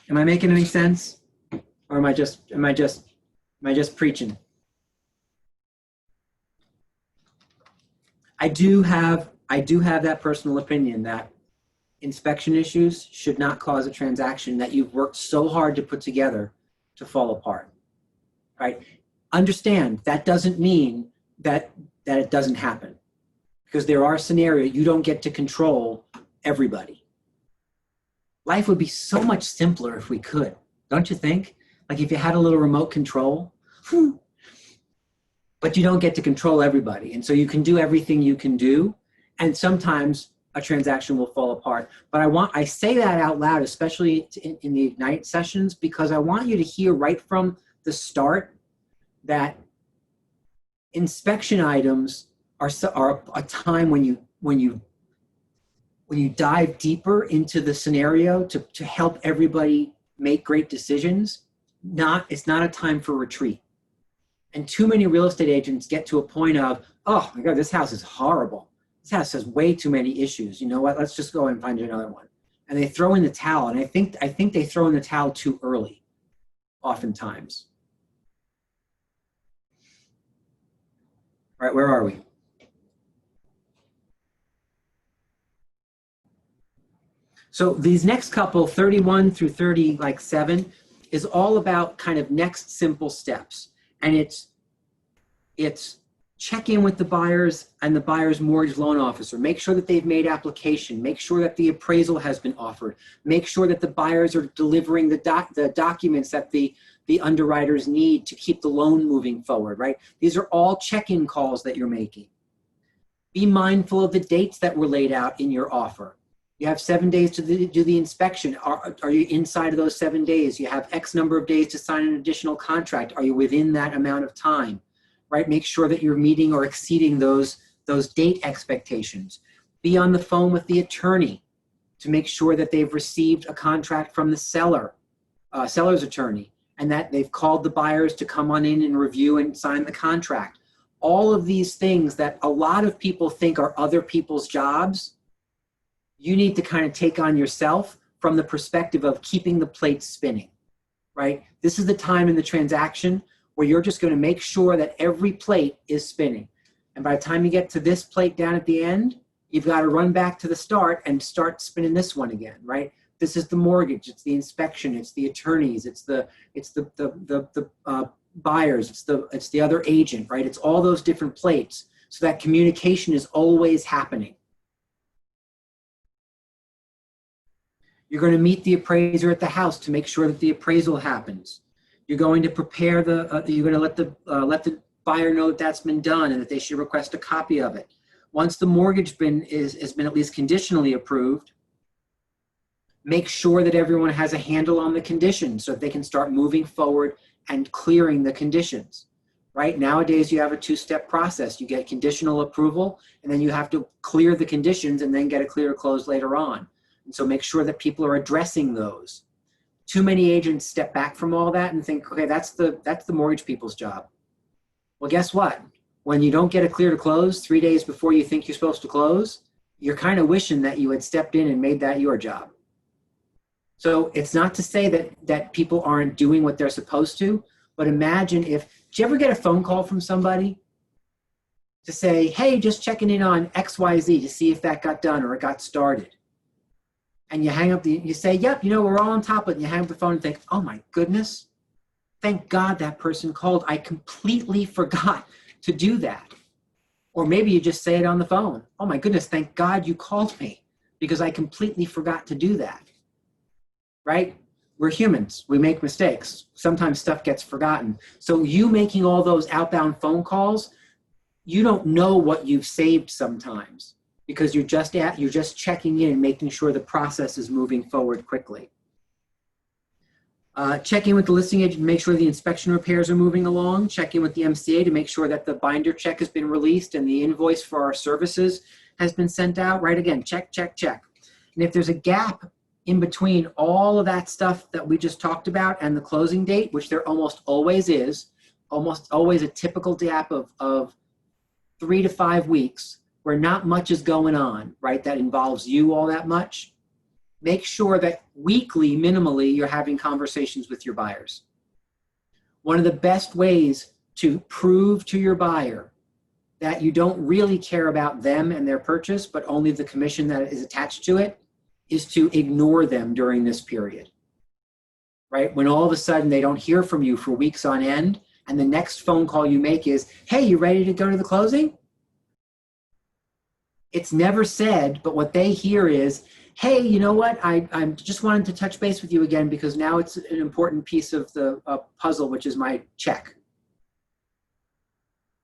Speaker 1: Am I making any sense? Or am I just preaching? I do have that personal opinion that inspection issues should not cause a transaction that you've worked so hard to put together to fall apart, right? Understand that doesn't mean that it doesn't happen, because there are scenarios you don't get to control everybody. Life would be so much simpler if we could, don't you think? Like if you had a little remote control, but you don't get to control everybody. And so you can do everything you can do. And sometimes a transaction will fall apart. But I say that out loud, especially in the Ignite sessions, because I want you to hear right from the start that inspection items are a time when you dive deeper into the scenario to help everybody make great decisions. It's not a time for retreat. And too many real estate agents get to a point of, oh my God, this house is horrible. This house has way too many issues. You know what? Let's just go and find another one. And they throw in the towel. And I think they throw in the towel too early, oftentimes. All right, where are we? So these next couple, 31 through 37, is all about kind of next simple steps. And it's check in with the buyers and the buyer's mortgage loan officer. Make sure that they've made application. Make sure that the appraisal has been offered. Make sure that the buyers are delivering the documents that the underwriters need to keep the loan moving forward, right? These are all check-in calls that you're making. Be mindful of the dates that were laid out in your offer. You have 7 days to do the inspection. Are you inside of those 7 days? You have X number of days to sign an additional contract. Are you within that amount of time, right? Make sure that you're meeting or exceeding those date expectations. Be on the phone with the attorney to make sure that they've received a contract from the seller's attorney, and that they've called the buyers to come on in and review and sign the contract. All of these things that a lot of people think are other people's jobs, you need to kind of take on yourself from the perspective of keeping the plate spinning, right? This is the time in the transaction where you're just going to make sure that every plate is spinning. And by the time you get to this plate down at the end, you've got to run back to the start and start spinning this one again, right? This is the mortgage, it's the inspection, it's the attorneys, it's the buyers, it's the other agent, right? It's all those different plates, so that communication is always happening. You're going to meet the appraiser at the house to make sure that the appraisal happens. You're going to prepare you're going to let the buyer know that that's been done and that they should request a copy of it. Once the mortgage has been at least conditionally approved, make sure that everyone has a handle on the conditions so that they can start moving forward and clearing the conditions, right? Nowadays, you have a two-step process. You get conditional approval, and then you have to clear the conditions and then get a clear close later on. And so make sure that people are addressing those. Too many agents step back from all that and think, okay, that's the mortgage people's job. Well, guess what? When you don't get a clear to close 3 days before you think you're supposed to close, you're kind of wishing that you had stepped in and made that your job. So it's not to say that people aren't doing what they're supposed to, but imagine did you ever get a phone call from somebody to say, hey, just checking in on XYZ to see if that got done or it got started? And you hang up, you say, yep, we're all on top of it. And you hang up the phone and think, oh my goodness, thank God that person called. I completely forgot to do that. Or maybe you just say it on the phone. Oh my goodness, thank God you called me because I completely forgot to do that. Right? We're humans. We make mistakes. Sometimes stuff gets forgotten. So you making all those outbound phone calls, you don't know what you've saved sometimes because you're just checking in and making sure the process is moving forward quickly. Check in with the listing agent to make sure the inspection repairs are moving along. Check in with the MCA to make sure that the binder check has been released and the invoice for our services has been sent out. Right? Again, check, check, check. And if there's a gap in between all of that stuff that we just talked about and the closing date, which there almost always is, almost always a typical gap of 3 to 5 weeks where not much is going on, right? That involves you all that much. Make sure that weekly, minimally, you're having conversations with your buyers. One of the best ways to prove to your buyer that you don't really care about them and their purchase, but only the commission that is attached to it, is to ignore them during this period, right? When all of a sudden they don't hear from you for weeks on end, and the next phone call you make is, hey, you ready to go to the closing? It's never said, but what they hear is, hey, you know what? I just wanted to touch base with you again because now it's an important piece of the puzzle, which is my check.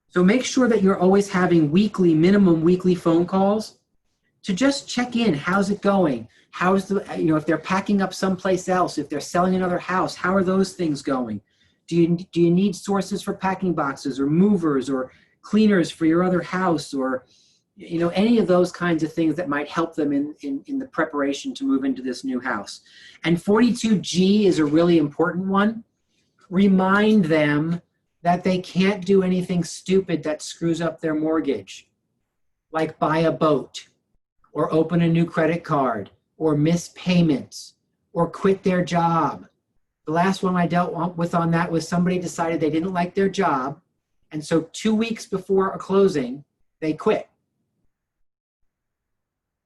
Speaker 1: So make sure that you're always having minimum weekly phone calls to just check in. How's it going? How's if they're packing up someplace else, if they're selling another house, how are those things going? Do you need sources for packing boxes or movers or cleaners for your other house or, any of those kinds of things that might help them in the preparation to move into this new house. And 42G is a really important one. Remind them that they can't do anything stupid that screws up their mortgage, like buy a boat, or open a new credit card, or miss payments, or quit their job. The last one I dealt with on that was somebody decided they didn't like their job, and so 2 weeks before a closing, they quit.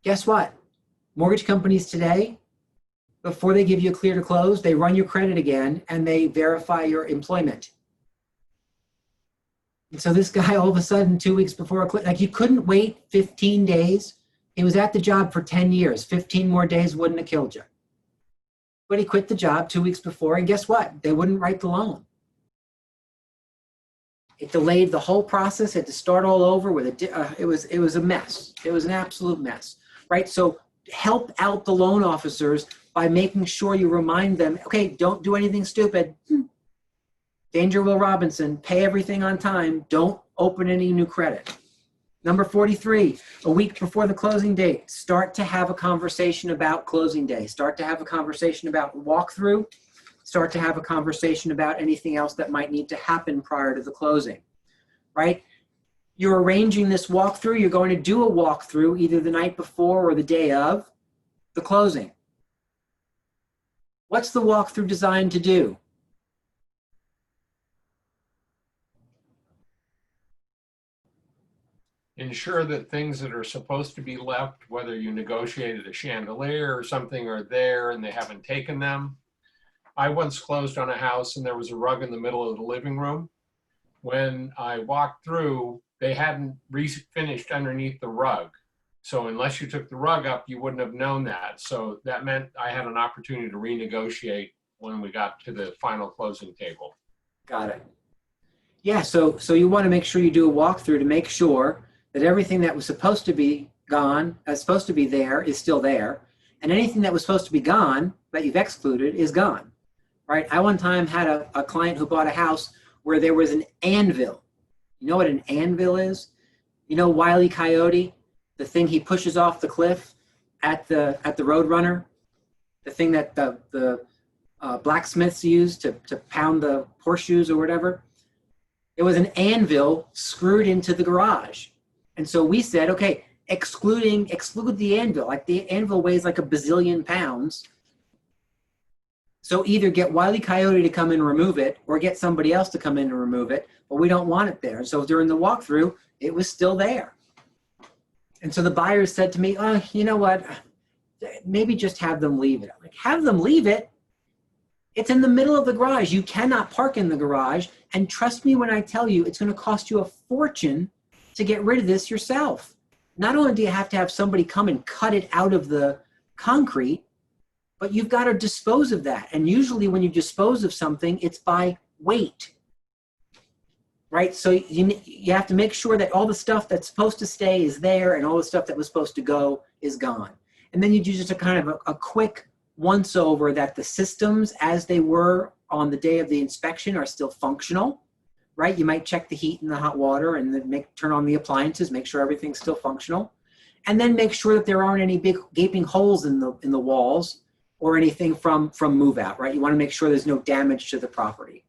Speaker 1: Guess what? Mortgage companies today, before they give you a clear to close, they run your credit again, and they verify your employment. And so this guy, all of a sudden, 2 weeks before a closing, you couldn't wait 15 days. He was at the job for 10 years. 15 more days wouldn't have killed you. But he quit the job 2 weeks before, and guess what? They wouldn't write the loan. It delayed the whole process. Had to start all over with it was a mess. It was an absolute mess, right? So help out the loan officers by making sure you remind them, okay, don't do anything stupid. Danger Will Robinson, pay everything on time. Don't open any new credit. Number 43, a week before the closing date, start to have a conversation about closing day. Start to have a conversation about walkthrough. Start to have a conversation about anything else that might need to happen prior to the closing, right? You're arranging this walkthrough. You're going to do a walkthrough either the night before or the day of the closing. What's the walkthrough designed to do?
Speaker 9: Ensure that things that are supposed to be left, whether you negotiated a chandelier or something, are there and they haven't taken them. I once closed on a house and there was a rug in the middle of the living room. When I walked through, they hadn't finished underneath the rug. So unless you took the rug up, you wouldn't have known that. So that meant I had an opportunity to renegotiate when we got to the final closing table.
Speaker 1: Got it. Yeah, so you want to make sure you do a walkthrough to make sure that everything that was supposed to be gone, supposed to be there, is still there. And anything that was supposed to be gone, that you've excluded, is gone, right? I one time had a client who bought a house where there was an anvil. You know what an anvil is? You know Wile E. Coyote, the thing he pushes off the cliff at the Roadrunner, the thing that the blacksmiths use to pound the horseshoes or whatever. It was an anvil screwed into the garage. And so we said, okay, exclude the anvil. Like the anvil weighs like a bazillion pounds. So either get Wile E. Coyote to come in and remove it or get somebody else to come in and remove it, but we don't want it there. And so during the walkthrough, it was still there. And so the buyers said to me, oh, you know what? Maybe just have them leave it. I'm like, have them leave it? It's in the middle of the garage. You cannot park in the garage. And trust me when I tell you, it's going to cost you a fortune to get rid of this yourself. Not only do you have to have somebody come and cut it out of the concrete, but you've got to dispose of that. And usually when you dispose of something, it's by weight, right? So you have to make sure that all the stuff that's supposed to stay is there and all the stuff that was supposed to go is gone. And then you do just a kind of a quick once over that the systems as they were on the day of the inspection are still functional, right? You might check the heat and the hot water and then turn on the appliances, make sure everything's still functional. And then make sure that there aren't any big gaping holes in the walls or anything from move out, right? You want to make sure there's no damage to the property.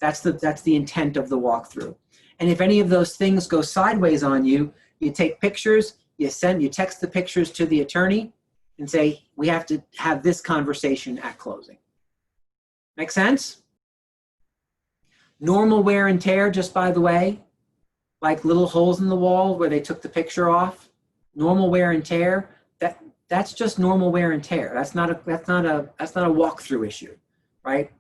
Speaker 1: That's the intent of the walkthrough. And if any of those things go sideways on you, you take pictures, you text the pictures to the attorney and say, we have to have this conversation at closing. Make sense? Normal wear and tear, just by the way, like little holes in the wall where they took the picture off, normal wear and tear, that's just normal wear and tear. That's not a walkthrough issue, right?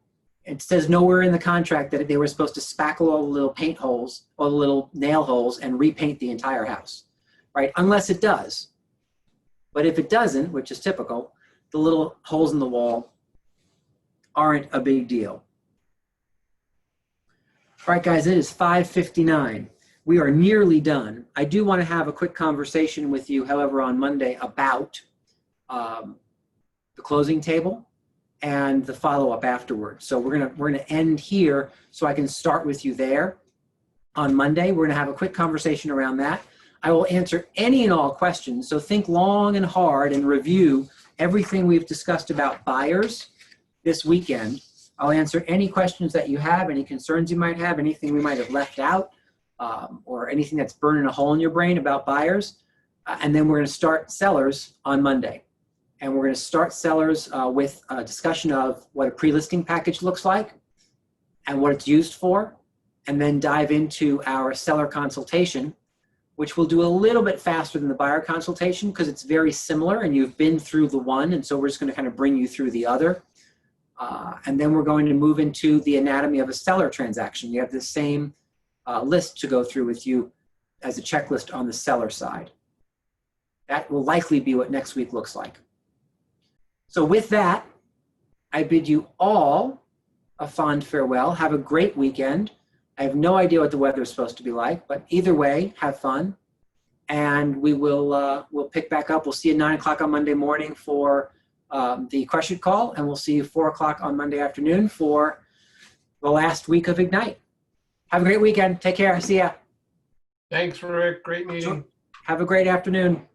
Speaker 1: It says nowhere in the contract that they were supposed to spackle all the little paint holes or the little nail holes and repaint the entire house, right? Unless it does. But if it doesn't, which is typical, the little holes in the wall aren't a big deal. All right, guys, it is 5:59. We are nearly done. I do want to have a quick conversation with you, however, on Monday about the closing table and the follow-up afterwards. So we're gonna end here so I can start with you there on Monday. We're gonna have a quick conversation around that. I will answer any and all questions. So think long and hard and review everything we've discussed about buyers this weekend. I'll answer any questions that you have, any concerns you might have, anything we might have left out, or anything that's burning a hole in your brain about buyers. And then we're going to start sellers on Monday. And we're going to start sellers with a discussion of what a pre-listing package looks like and what it's used for, and then dive into our seller consultation, which we'll do a little bit faster than the buyer consultation because it's very similar and you've been through the one, and so we're just going to kind of bring you through the other. And then we're going to move into the anatomy of a seller transaction. You have the same list to go through with you as a checklist on the seller side. That will likely be what next week looks like. So with that, I bid you all a fond farewell. Have a great weekend. I have no idea what the weather is supposed to be like, but either way, have fun. And we will we'll pick back up. We'll see you at 9 o'clock on Monday morning for the Crush It call, and we'll see you 4 o'clock on Monday afternoon for the last week of Ignite. Have a great weekend. Take care. See ya.
Speaker 9: Thanks, Rick. Great meeting.
Speaker 1: Have a great afternoon.